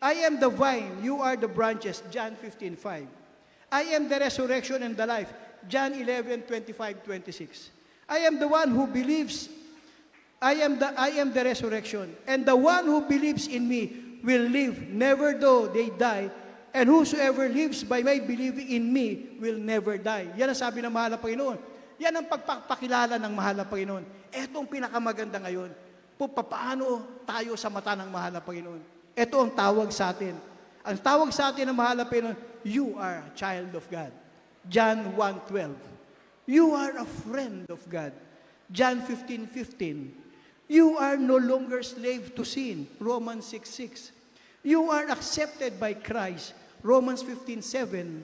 I am the vine, you are the branches, John 15:5. I am the resurrection and the life. John 11:25-26. I am the one who believes. I am the resurrection. And the one who believes in me will live, never though they die. And whosoever lives by my believing in me will never die. Yan ang sabi ng mahal na Panginoon. Yan ang pagpapakilala ng mahal na Panginoon. Etong pinakamaganda ngayon. Paano tayo sa mata ng mahal na Panginoon? Ito ang tawag sa atin. Ang tawag sa atin ng mahal na Panginoon, you are a child of God. John 1:12. You are a friend of God. John 15:15. You are no longer slave to sin. Romans 6:6. You are accepted by Christ. Romans 15:7.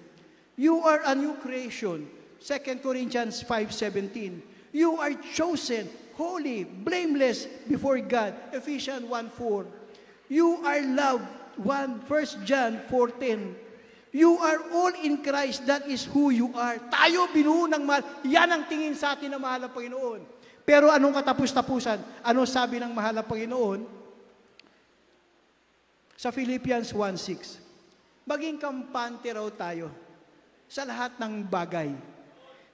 You are a new creation. 2 Corinthians 5:17. You are chosen, holy, blameless before God. Ephesians 1:4. You are loved. 1 John 4:10. You are all in Christ, that is who you are. Tayo binuo ng mahal. Yan ang tingin sa atin ng mahal na Panginoon. Pero anong katapus-tapusan? Ano sabi ng mahal na Panginoon? Sa Philippians 1:6. Maging kampante raw tayo sa lahat ng bagay.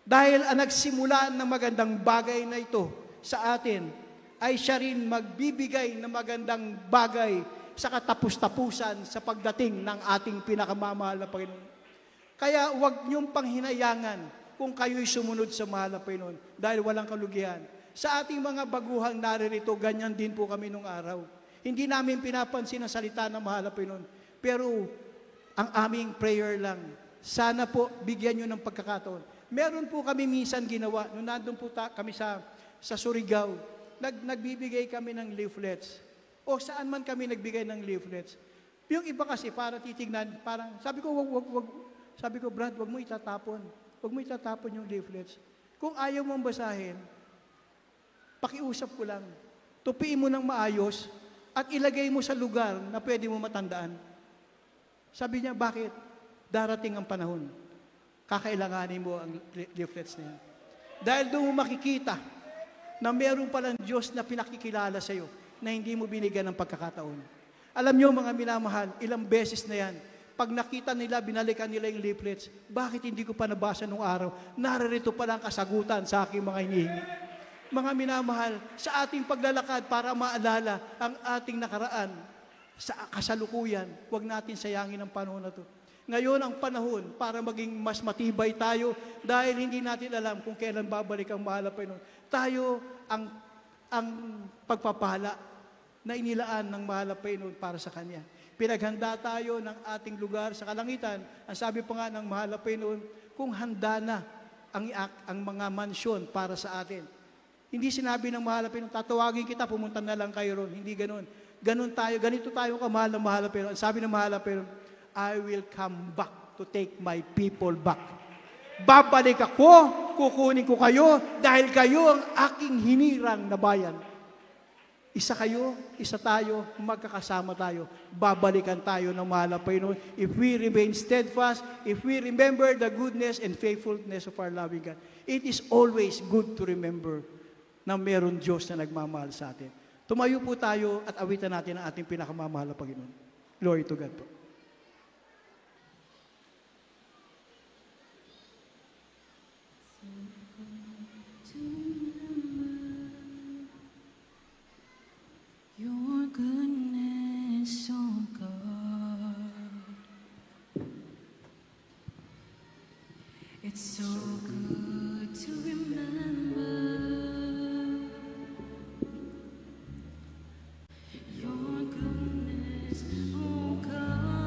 Dahil ang nagsimula ng magandang bagay na ito sa atin, ay siya rin magbibigay ng magandang bagay sa katapus-tapusan sa pagdating ng ating pinakamamahal na Panginoon. Kaya huwag niyong panghinayangan kung kayo'y sumunod sa mahal na Panginoon dahil walang kalugihan. Sa ating mga baguhang naririto, ganyan din po kami nung araw. Hindi namin pinapansin ang salita ng mahal na Panginoon. Pero ang aming prayer lang, sana po bigyan niyo ng pagkakataon. Meron po kami minsan ginawa, nung nandun po kami sa Surigao, nagbibigay kami ng leaflets. O saan man kami nagbigay ng leaflets. Yung iba kasi para titignan, parang, sabi ko, Brad, wag mo itatapon. Wag mo itatapon yung leaflets. Kung ayaw mong basahin, pakiusap ko lang, tupiin mo ng maayos at ilagay mo sa lugar na pwede mo matandaan. Sabi niya, bakit? Darating ang panahon. Kakailanganin mo ang leaflets na yan. Dahil doon mo makikita na meron palang Diyos na pinakikilala sa iyo na hindi mo binigyan ng pagkakataon. Alam niyo mga minamahal, ilang beses na yan, pag nakita nila, binalikan nila yung leaflets, bakit hindi ko pa nabasa nung araw? Naririto pala ang kasagutan sa aking mga hinihingi. Mga minamahal, sa ating paglalakad para maalala ang ating nakaraan sa kasalukuyan, huwag natin sayangin ang panahon na to. Ngayon ang panahon para maging mas matibay tayo dahil hindi natin alam kung kailan babalik ang mahal na Panginoon. Tayo ang pagpapala na inilaan ng mahal na Panginoon para sa Kanya. Pinaghanda tayo ng ating lugar sa kalangitan. Ang sabi pa nga ng mahal na Panginoon, kung handa na ang mga mansyon para sa atin. Hindi sinabi ng mahal na Panginoon, tatawagin kita, pumunta na lang kayo ron. Hindi ganon. Ganon tayo, ganito tayo kamahal na mahal na Panginoon. Sabi ng mahal na Panginoon, I will come back to take my people back. Babalik ako, kukunin ko kayo, dahil kayo ang aking hinirang na bayan. Isa kayo, isa tayo, magkakasama tayo. Babalikan tayo ng mahal na Panginoon. If we remain steadfast, if we remember the goodness and faithfulness of our loving God, it is always good to remember na meron Diyos na nagmamahal sa atin. Tumayo po tayo at awitan natin ang ating pinakamamahal na Panginoon. Glory to God po. Your goodness, oh God, it's so good to remember your goodness, oh God.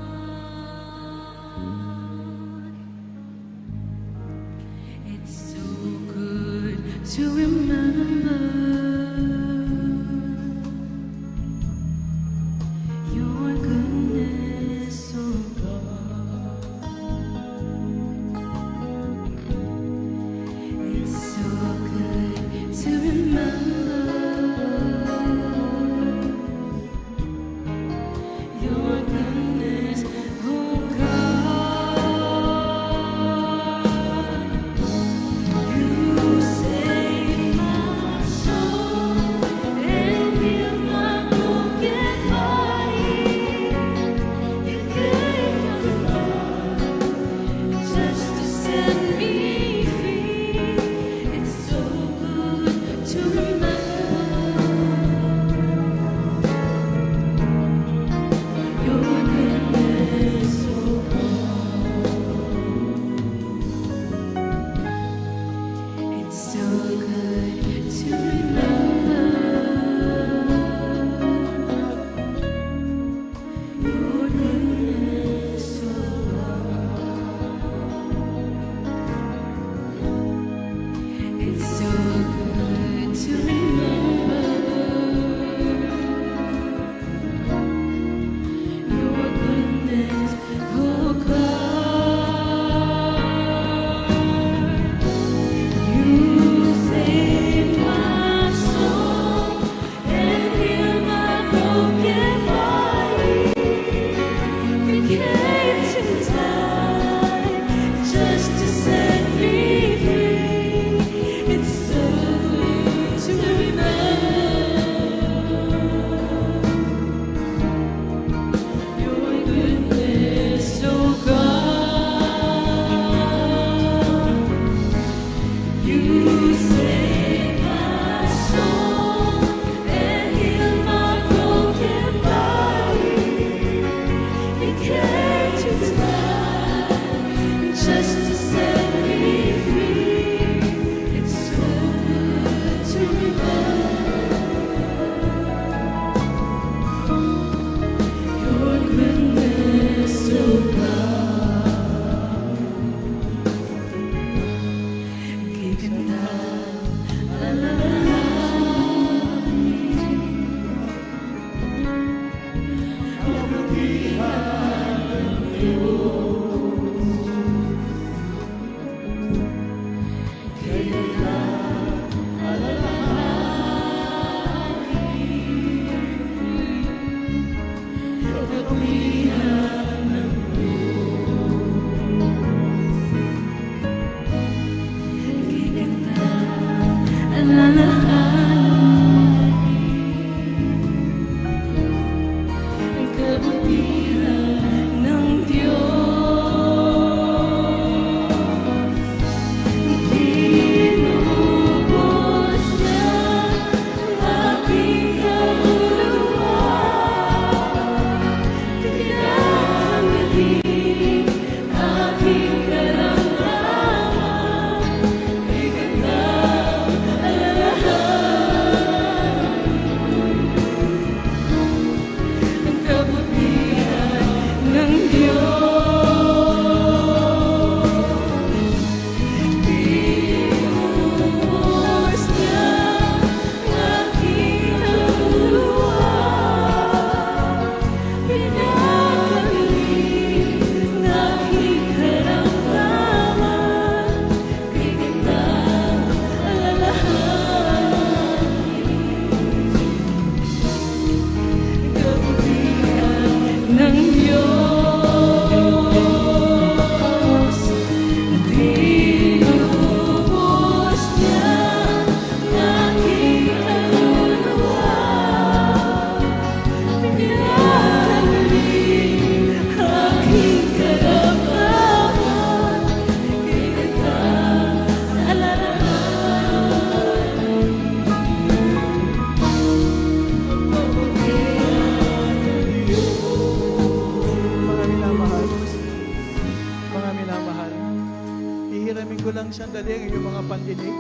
ilang sandali ang inyong mga pandinig.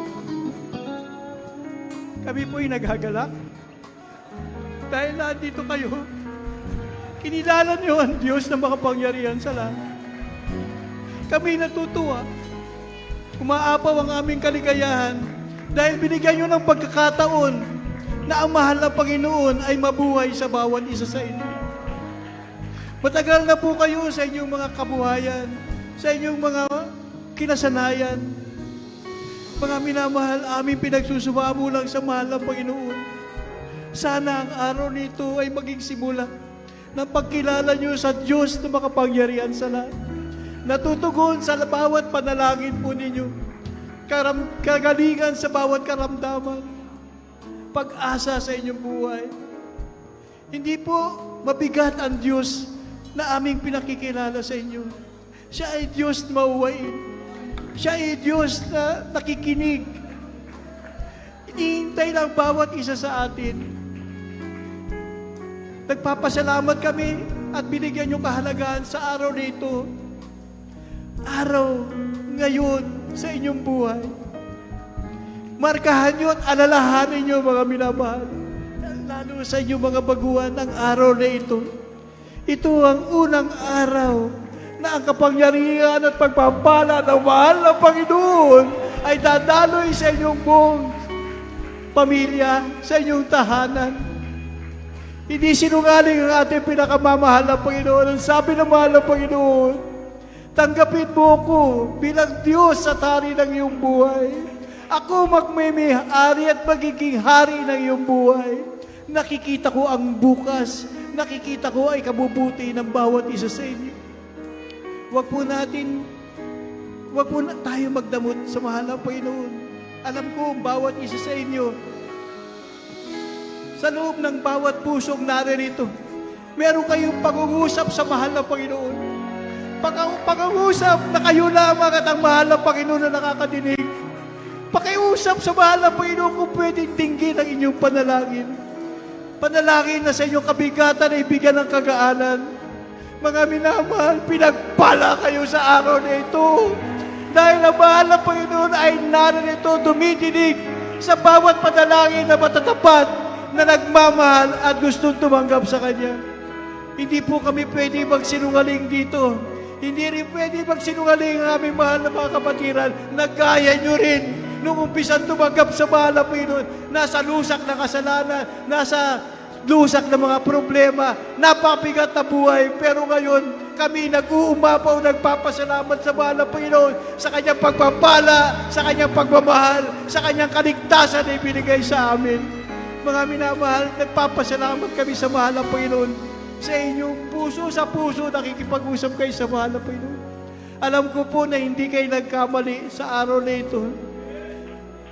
Kami po'y nagagalak dahil nandito kayo. Kinilala niyo ang Diyos na makapangyarihan sa lahat. Kami natutuwa. Umaapaw ang aming kaligayahan dahil binigyan niyo ng pagkakataon na ang mahal na Panginoon ay mabuhay sa bawat isa sa inyo. Matagal na po kayo sa inyong mga kabuhayan, sa inyong mga kinasanayan. Mga minamahal, aming pinagsusumamo lang sa mahal ng Panginoon. Sana ang araw nito ay maging simula ng pagkilala nyo sa Diyos na makapangyarihan sa lahat. Natutugon sa bawat panalangin po ninyo. Kagalingan sa bawat karamdaman. Pag-asa sa inyong buhay. Hindi po mabigat ang Diyos na aming pinakikilala sa inyo. Siya ay Diyos na mauwain. Siya ay Diyos na nakikinig. Hinihintay lang bawat isa sa atin. Nagpapasalamat kami at binigyan niyo kahalagahan sa araw na ito. Araw ngayon sa inyong buhay. Markahan niyo at alalahanin niyo mga minamahal. Lalo sa inyong mga baguhan ang araw na ito. Ito ang unang araw na ang kapangyarihan at pagpapala ng mahal na Panginoon ay dadaloy sa inyong buong pamilya, sa inyong tahanan. Hindi sinungaling ang ating pinakamamahal na Panginoon. Ang sabi ng mahal na Panginoon, tanggapin mo ko bilang Diyos sa hari ng iyong buhay. Ako magmimihari at magiging hari ng iyong buhay. Nakikita ko ang bukas. Nakikita ko ay kabubuti ng bawat isa sa inyo. Huwag po na tayo magdamot sa mahal na Panginoon. Alam ko, bawat isa sa inyo, sa loob ng bawat pusong naririto, meron kayong pag-uusap sa mahal na Panginoon. Pag-uusap na kayo lamang at ang mahal na Panginoon na nakakadinig. Pakiusap sa mahal na Panginoon kung pwedeng dinggin ang inyong panalangin. Panalangin na sa inyong kabigatan ay bigyan ng kagaanan. Mga minamahal, pinagpala kayo sa araw na ito. Dahil ang mahal na Panginoon ay narito dumidinig sa bawat panalangin na matatapat na nagmamahal at gustong tumanggap sa Kanya. Hindi po kami pwede magsinungaling dito. Hindi rin pwede magsinungaling ang aming mahal na mga kapatiran. Nagkaya nyo rin nung umpisan tumanggap sa mahal na Panginoon. Nasa lusak na kasalanan, nasa lusak na mga problema, napabigat na buhay. Pero ngayon, kami nag-uumapaw, nagpapasalamat sa mahal na Panginoon sa Kanyang pagpapala, sa Kanyang pagmamahal, sa Kanyang kaligtasan na ibinigay sa amin. Mga minamahal, nagpapasalamat kami sa mahal na Panginoon. Sa inyong puso, sa puso, nakikipag-usap kayo sa mahal na Panginoon. Alam ko po na hindi kayo nagkamali sa araw na ito.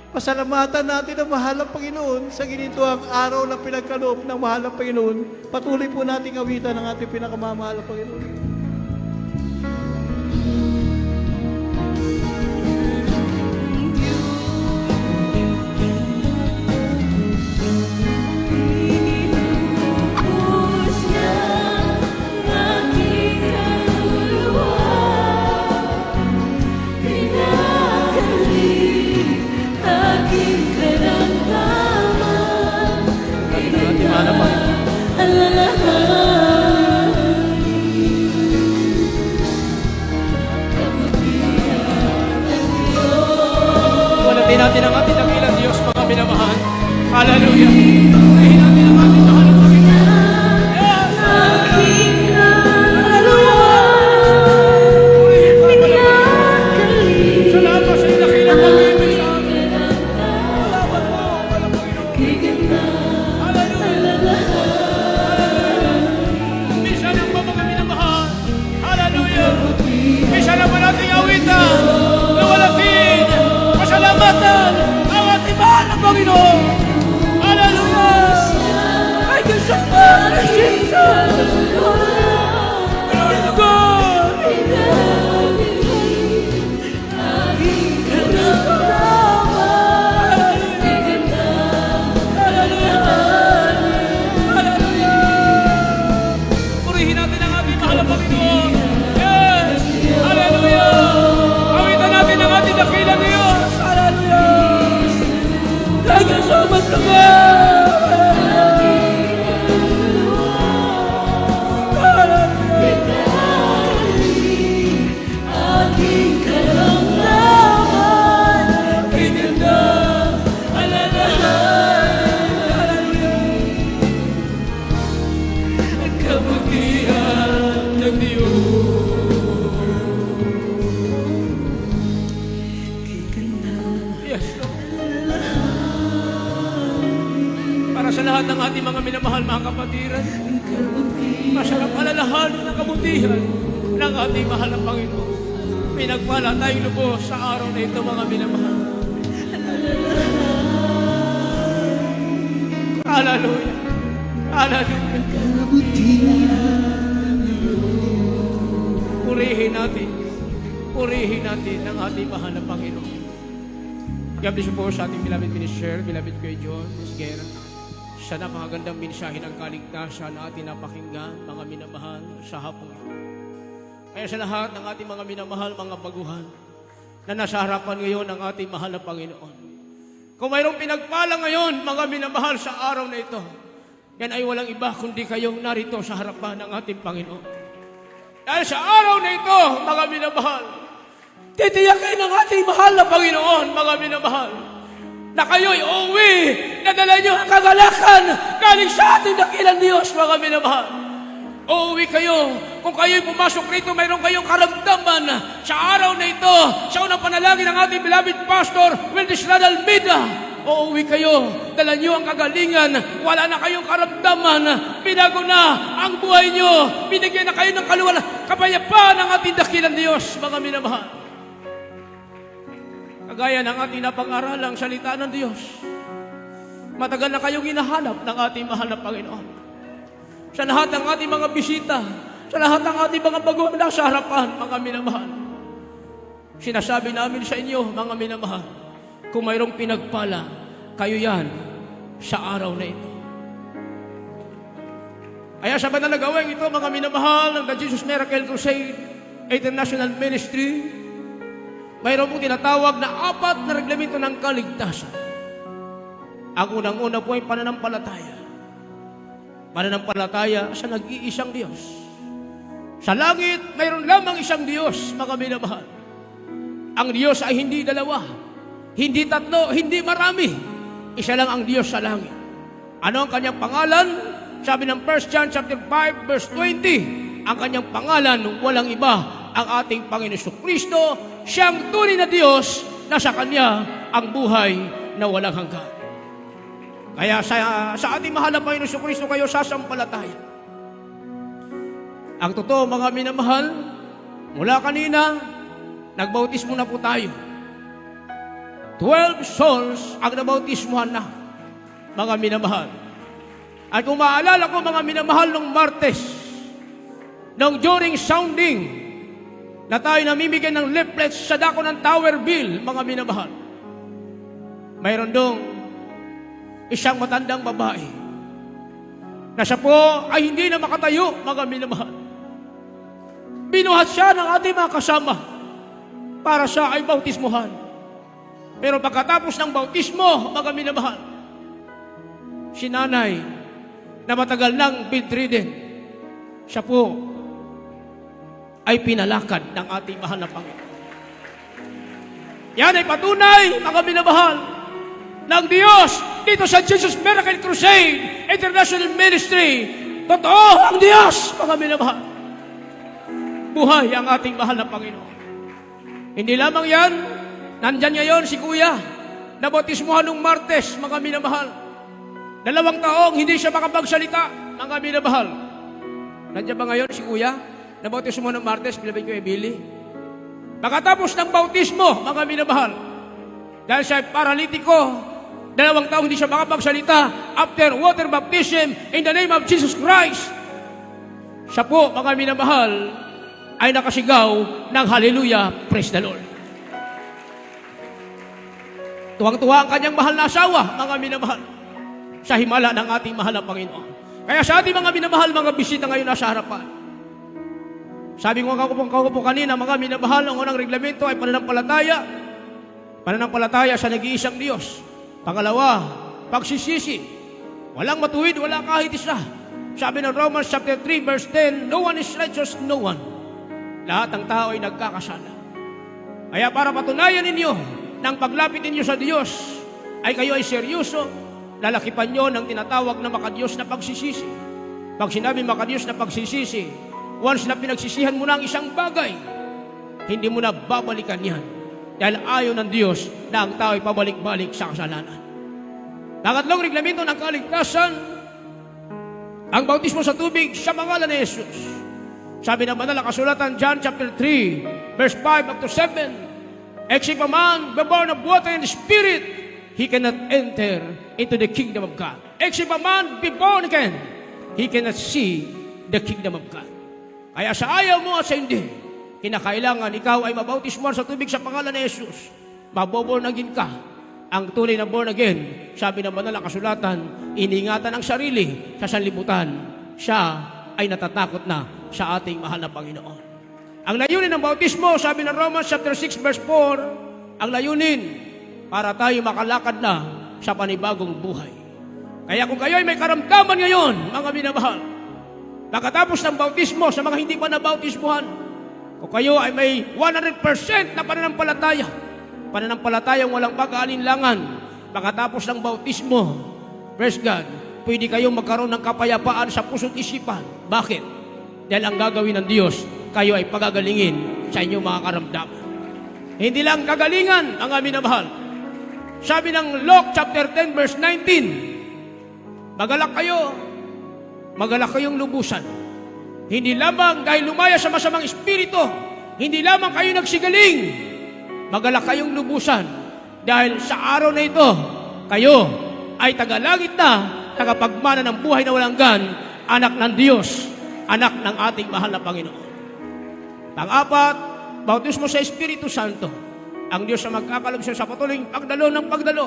Pasalamatan natin ang mahal na Panginoon sa ganito ang araw na pinagkaloob ng mahal na Panginoon. Patuloy po natin awitan ng ating pinakamamahal na Panginoon. ng ating mga minamahal mga kapatiran. Masarap alalahanin ang kabutihan ng ating mahal na Panginoon. Pinagpala tayong lubos sa araw na ito mga minamahal. Hallelujah. Hallelujah. Purihin natin ang ating mahal na Panginoon. God bless you po sa ating beloved minister, beloved Kuya John, Miss Guerra. Sa napakagandang mensahe ng kaligtasan na ating napakinggan, mga minamahal, sa hapon. Kaya sa lahat ng ating mga minamahal, mga baguhan, na nasa harapan ngayon ng ating mahal na Panginoon. Kung mayroong pinagpala ngayon, mga minamahal, sa araw na ito, yan ay walang iba kundi kayong narito sa harapan ng ating Panginoon. Dahil sa araw na ito, mga minamahal, titiyakin ng ating mahal na Panginoon, mga minamahal, na kayo'y uwi, na dala nyo ang kagalakan galing sa ating dakilang Diyos, mga minamahal. Uuwi kayo. Kung kayo'y pumasok rito, mayroon kayong karamdaman sa araw na ito, sa unang panalangin ng ating beloved Pastor Wildis Almeida. Uuwi kayo, dala nyo ang kagalingan, wala na kayong karamdaman, binago na ang buhay nyo, binigyan na kayo ng kapayapaan ng ating dakilang Diyos, mga minamahal. Kagaya ng ating napag-aralang salita ng Diyos, matagal na kayong hinahanap ng ating mahal na Panginoon. Sa lahat ng ating mga bisita, sa lahat ng ating mga baguhan na sa harapan, mga minamahal, sinasabi namin sa inyo, mga minamahal, kung mayroong pinagpala, kayo yan sa araw na ito. Kaya sa banal na gawin ito, mga minamahal, ng The Jesus Miracle Crusade International Ministry, mayroon pong tinatawag na 4 na reglamento ng kaligtasan. Ang unang-una po ay pananampalataya. Pananampalataya sa nag-iisang Diyos. Sa langit, mayroon lamang isang Diyos, mga minamahal. Ang Diyos ay hindi dalawa, hindi tatlo, hindi marami. Isa lang ang Diyos sa langit. Ano ang kanyang pangalan? Sabi ng 1 John chapter 5, verse 20, ang kanyang pangalan, walang iba, ang ating Panginoon Kristo, siyang tunay na Diyos na sa Kanya ang buhay na walang hanggan. Kaya sa ating mahal na Panginoon Kristo kayo sasampalataya. Ang totoo, mga minamahal, mula kanina, nagbautismo na po tayo. 12 souls ang nabautismuhan na, mga minamahal. At kung maalala ko, mga minamahal, nung Martes, nung during sounding, na tayo namimigay ng leaflets sa dako ng Towerville, mga minamahal. Mayroon dong isang matandang babae na siya po ay hindi na makatayo, mga minamahal. Binuhat siya ng ating mga kasama para siya ay bautismuhan. Pero pagkatapos ng bautismo, mga minamahal, si nanay na matagal nang bedridden, siya po ay pinalakad ng ating mahal na Panginoon. Yan ay patunay, mga minamahal, ng Diyos dito sa Jesus Miracle Crusade International Ministry. Totoo ang Diyos, mga minamahal. Buhay ang ating mahal na Panginoon. Hindi lamang yan, nandyan ngayon si Kuya, nabautismuhan nung Martes, mga minamahal. 2 taong hindi siya makapagsalita, mga minamahal. Nandyan ba ngayon si Kuya? Nabautismo ng Martes, bilabid ko Billy. Pagkatapos ng bautismo, mga minamahal, dahil siya ay paralitiko, 2 taong hindi siya makapagsalita, after water baptism, in the name of Jesus Christ, siya po, mga minamahal, ay nakasigaw ng hallelujah, praise the Lord. Tuwang-tuwa ang kanyang mahal na asawa, mga minamahal, sa himala ng ating mahal na Panginoon. Kaya sa ating mga minamahal, mga bisita ngayon nasa harapan, sabi ko po kanina, mga minamahal, ang unang reglamento ay pananampalataya. Pananampalataya sa nag-iisang Diyos. Pangalawa, pagsisisi. Walang matuwid, wala kahit isa. Sabi ng Romans chapter 3, verse 10, no one is righteous, no one. Lahat ng tao ay nagkakasala. Kaya para patunayan ninyo, nang paglapit ninyo sa Diyos, ay kayo ay seryoso, lalakipan nyo ng tinatawag na makadiyos na pagsisisi. Pag sinabi makadiyos na pagsisisi, once na pinagsisihan mo na ang isang bagay, hindi mo na babalikan yan. Dahil ayaw ng Diyos na ang tao ay pabalik-balik sa kasalanan. Pangatlong reglamento ng kaligtasan, ang bautismo sa tubig sa pangalan ni Jesus. Sabi ng banal na kasulatan, John chapter 3, verse 5 up to 7, except a man be born of water and spirit, he cannot enter into the kingdom of God. Except a man be born again, he cannot see the kingdom of God. Kaya sa ayaw mo at sa hindi, kinakailangan ikaw ay mabautismo sa tubig sa pangalan ni Jesus. Maboborn again ka. Ang tunay na born again, sabi ng banal na kasulatan, iningatan ang sarili sa sanlibutan. Siya ay natatakot na sa ating mahal na Panginoon. Ang layunin ng bautismo, sabi ng Romans chapter 6 verse 4, ang layunin para tayo makalakad na sa panibagong buhay. Kaya kung kayo ay may karamdaman ngayon, mga minamahal, pagkatapos ng bautismo sa mga hindi pa nabautismuhan, kung kayo ay may 100% na pananampalatayang walang pag-aalinlangan, pagkatapos ng bautismo, praise God, pwede kayong magkaroon ng kapayapaan sa puso't isipan. Bakit? Dahil ang gagawin ng Diyos, kayo ay pagagalingin sa inyong mga karamdaman. Hindi lang kagalingan ang aming minamahal. Sabi ng Luke chapter 10 verse 19, magalak kayong lubusan. Hindi lamang dahil lumaya sa masamang espiritu, hindi lamang kayo nagsigaling, magalak kayong lubusan dahil sa araw na ito, kayo ay tagalangit na, tagapagmana ng buhay na walang gan, anak ng Diyos, anak ng ating mahal na Panginoon. Pang-apat, bautismo sa Espiritu Santo. Ang Diyos na magkakalob siya sa patuloy pagdalo ng pagdalo.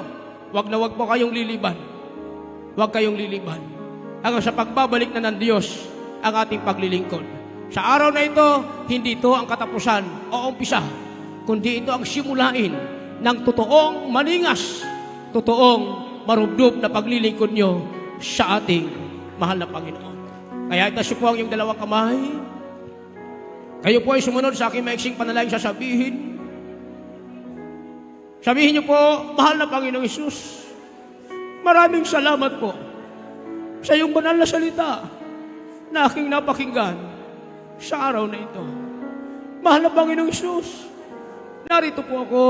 Wag na wag po kayong liliban. Wag kayong liliban. Hanggang sa pagbabalik na ng Diyos ang ating paglilingkod. Sa araw na ito, hindi ito ang katapusan o umpisa, kundi ito ang simulain ng totoong maningas, totoong marubdob na paglilingkod nyo sa ating mahal na Panginoon. Kaya itasyo po ang iyong dalawang kamay. Kayo po ay sumunod sa aking maiksing panalangin sasabihin. Sabihin niyo po, mahal na Panginoong Hesus, maraming salamat po sa iyong banal na salita na aking napakinggan sa araw na ito. Mahal na Panginoong Hesus, narito po ako,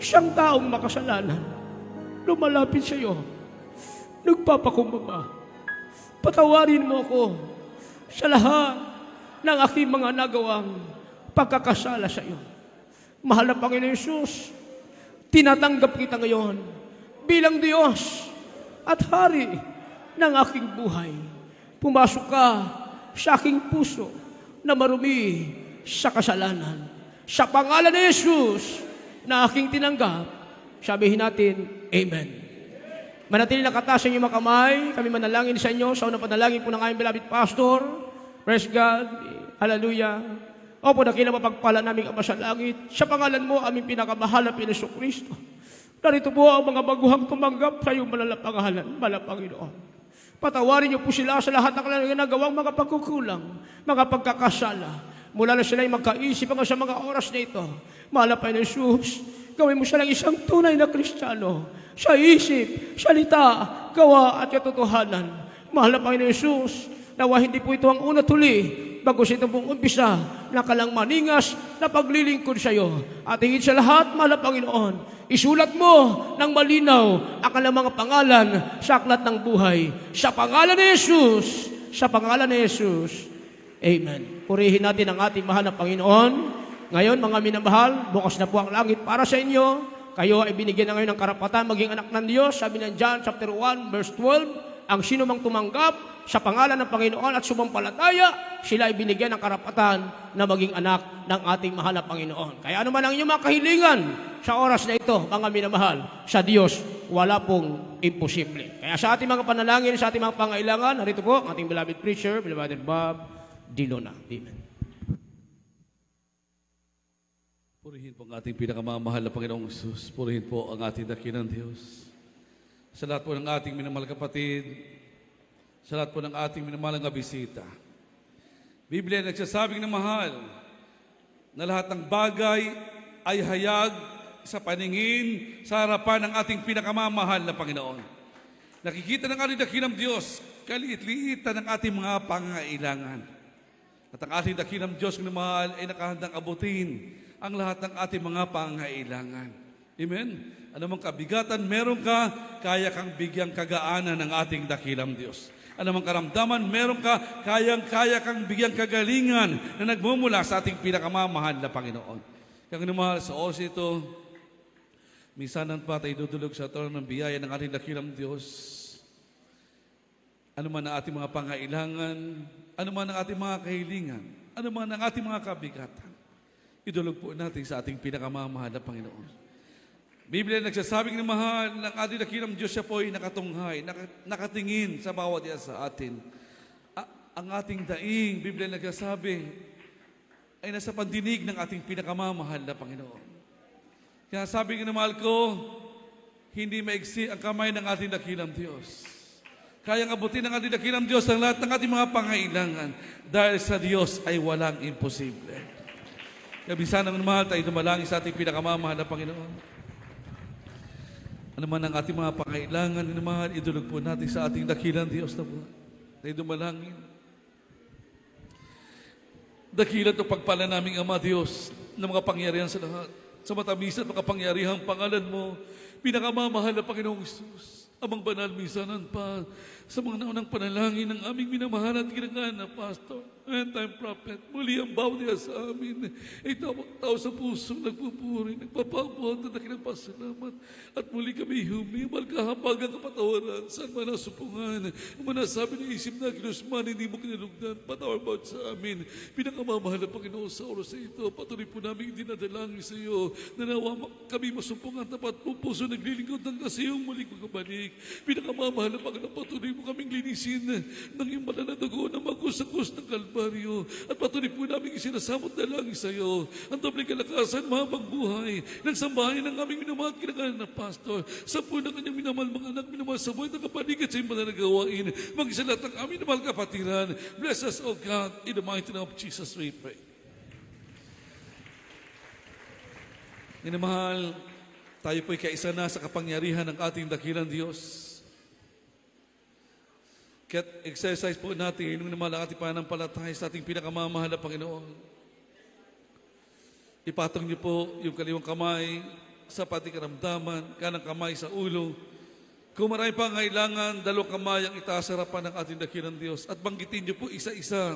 isang taong makasalanan, lumalapit sa iyo, nagpapakumbaba. Patawarin mo ako sa lahat ng aking mga nagawang pagkakasala sa iyo. Mahal na Panginoon Hesus, tinatanggap kita ngayon bilang Diyos at Hari ng aking buhay. Pumasok ka sa aking puso na marumi sa kasalanan. Sa pangalan ni Jesus na aking tinanggap, sabihin natin, Amen. Manatili nakataas ang inyong mga kamay. Kami manalangin sa inyo sa unang panalangin po ng aming beloved pastor. Praise God. Hallelujah. Opo, dakilang mapagpala namin Ama sa langit. Sa pangalan mo, aming pinakamahal na Pinoy Kristo. Narito po ang mga baguhang tumanggap sa iyong malalapangalan, Panginoon. Patawarin niyo po sila sa lahat ng kanilang nagawang mga pagkukulang, mga pagkakasala. Mula na sila ay magkaisip hanggang sa mga oras na ito. Mahal na Panginoon Jesus, gawin mo silang isang tunay na Kristiyano sa isip, salita, gawa at katotohanan. Mahal na Panginoon Jesus, nawa hindi po ito ang una tuli, bagos ito pong umpisa na kalang maningas na paglilingkod sa iyo. At higit sa lahat, mahal na Panginoon, isulat mo ng malinaw ang kanilang mga pangalan sa aklat ng buhay. Sa pangalan ni Jesus, sa pangalan ni Jesus. Amen. Purihin natin ang ating mahal na Panginoon. Ngayon, mga minamahal, bukas na po ang langit para sa inyo. Kayo ay binigyan na ngayon ng karapatan maging anak ng Diyos. Sabi ng John chapter 1 verse 12, ang sino mang tumanggap sa pangalan ng Panginoon at sumampalataya, sila ay binigyan ng karapatan na maging anak ng ating mahal na Panginoon. Kaya ano man ang inyong mga kahilingan sa oras na ito, mga minamahal, sa Diyos, wala pong imposible. Kaya sa ating mga panalangin, sa ating mga pangailangan, narito po ang ating beloved preacher, beloved Bob Dilona. Amen. Purihin po ang ating pinakamamahal na Panginoong Jesus. Purihin po ang ating dakilang Diyos. Sa lahat po ng ating minamahal kapatid, sa lahat po ng ating minamahal na bisita. Biblia nagsasabing na mahal na lahat ng bagay ay hayag sa paningin sa harapan ng ating pinakamamahal na Panginoon. Nakikita ng ating dakilang Diyos, kaliit-liitan ng ating mga pangailangan. At ang ating dakilang Diyos na mahal ay nakahandang abutin ang lahat ng ating mga pangailangan. Amen? Anumang kabigatan meron ka, kaya kang bigyang kagaanan ng ating dakilang Diyos. Anumang karamdaman meron ka, kaya kang bigyang kagalingan na nagmumula sa ating pinakamamahal na Panginoon. Kaya mahal sa oras ito, minsanan pa tayo dudulog sa trono ng biyaya ng ating dakilang Diyos. Ano man ang ating mga pangailangan, ano man ang ating mga kahilingan, ano man ang ating mga kabigatan, idulog po natin sa ating pinakamamahal na Panginoon. Biblia nagsasabing na mahal ng ating dakilang Diyos, siya po ay nakatunghay, nakatingin sa bawat isa sa atin. Ang ating daing, Biblia nagsasabi, ay nasa pandinig ng ating pinakamamahal na Panginoon. Kaya sabi ng mahal ko, hindi maigsi ang kamay ng ating dakilang Diyos. Kayang abutin ng ating dakilang Diyos ang lahat ng ating mga pangailangan dahil sa Diyos ay walang imposible. Kaya minsan ng mahal tayo dumalangin sa ating pinakamamahal na Panginoon. Ano man ang ating mga pangailangan, mahal, idulog po natin sa ating dakilang Diyos na buhay. Tayo dumalangin. Dakilan ito pagpala naming Ama Diyos ng mga pangyarihan sa lahat. Sa matamis at makapangyarihang pangalan mo, pinakamamahal na Panginoong Isus, amang banal misanan pa sa mga naunang panalangin ng aming minamahal at ginagawa na Pastor, end-time prophet, muli ang bawat niya sa amin. Ay tao sa puso, nagpupuri, nagpapabuhat at dakilang pasalamat. At muli kami humimal kahapag ang kapatawaran, saan man nasupungan. Ang manasabi ng isip na kinusman, hindi mo kinalugdan, patawar bawat sa amin. Pinakamamahal na Panginoon sa oras na ito, patuloy po namin dinadalangin sa iyo, na nawa kami masumpungan tapat po puso, naglilingkod ng sa iyong muling magbalik. Pinakamamahal na Panginoon, patuloy mo kaming linisin ng iyong banal na dugo na magkusakos ng Kalbaryo. At patuloy po namin isinasamot na lang sa iyo ang dobleng kalakasan, mahabang buhay ng sambahayan ng aming minamahal at kinakalan na Pastor. Sa po ng kanyang minamahal mga anak, minamahal sa buhay ng kapanigat sa iyong banal na gawain. Mag-isa lahat ng aming minamahal kapatiran. Bless us, O God, in the mighty name of Jesus we pray. Minamahal, tayo po'y kaisa na sa kapangyarihan ng ating dakilang Diyos. Kaya exercise po natin yung naman ang ating pananampalataya sa ating pinakamamahal na Panginoon. Ipatong niyo po yung kaliwang kamay sa pati karamdaman, kanang kamay sa ulo. Kung marami pang kailangan, dalawang kamay ang itaas sa harapan ng ating dakilang Diyos. At banggitin niyo po isa-isa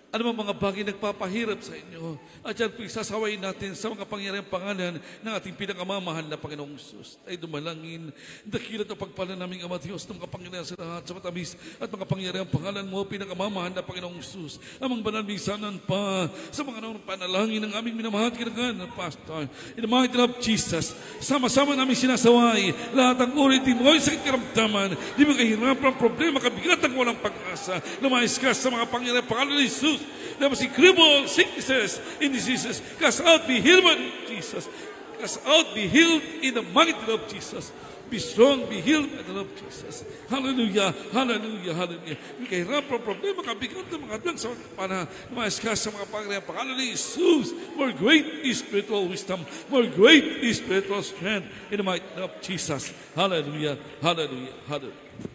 ano mga bagay nagpapahirap sa inyo. At yan po isasawayin natin sa mga pangyariang pangalan ng ating pinakamamahal na Panginoong Isus. Ay dumalangin, dakilat ang pagpala naming Ama Diyos ng mga pangyarihan sa lahat, sa matamis at mga pangyariang pangalan mo, pinakamamahal na Panginoong Isus. Amang banal misanan pa sa mga naunang panalangin ng aming minamahal kinakalan na Pastor. In the mighty name of Jesus, sama-sama namin sinasaway lahat ang uri, di mo sakit karamdaman, di mo kahirapan, problema, kabigatan, walang pag-asa. Lumayas ka sa mga pangyariang pangalan ni Isus. There must be crippled sicknesses in diseases. Cast out, be healed by Jesus. Cast out, be healed in the mighty name of Jesus. Be strong, be healed by the name of Jesus. Hallelujah, hallelujah, hallelujah. May kahirapan, problema, kabigat ng mga bilang sa mga kapana. Lumayas ka sa mga pangyarihan pangalan ni Jesus. More great is spiritual wisdom. More great is spiritual strength in the mighty name of Jesus. Hallelujah, hallelujah, hallelujah.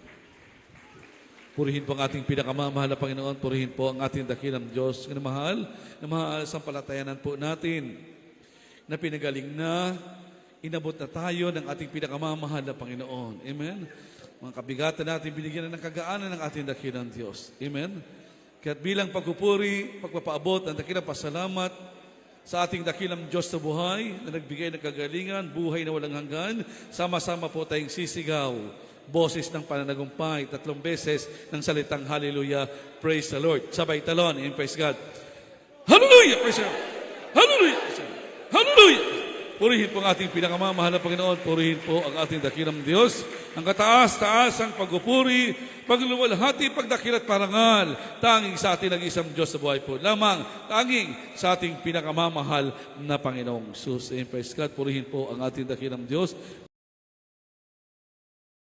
Purihin po ang ating pinakamamahal na Panginoon. Purihin po ang ating dakilang Diyos na mahal sa palatayanan po natin na pinagaling na, inabot na tayo ng ating pinakamamahal na Panginoon. Amen? Mga kabigatan natin, binigyan na ng kagaanan ng ating dakilang Diyos. Amen? Kaya't bilang pagpupuri, pagpapaabot ng dakilang pasalamat sa ating dakilang Diyos sa buhay na nagbigay ng kagalingan, buhay na walang hanggan, sama-sama po tayong sisigaw. Boses ng pananagumpay, 3 beses ng salitang Hallelujah, praise the Lord. Sabay talon and praise God. Hallelujah, praise God. Hallelujah, praise God. Hallelujah. Purihin po ang ating pinakamamahal na Panginoon. Purihin po ang ating dakilang Diyos. Ang kataas-taas ang pagpupuri, pagluwalhati, pagdakil at parangal. Tanging sa ating nag-isang Diyos sa buhay po. Lamang, tanging sa ating pinakamamahal na Panginoong Sus. And praise God, purihin po ang ating dakilang Diyos.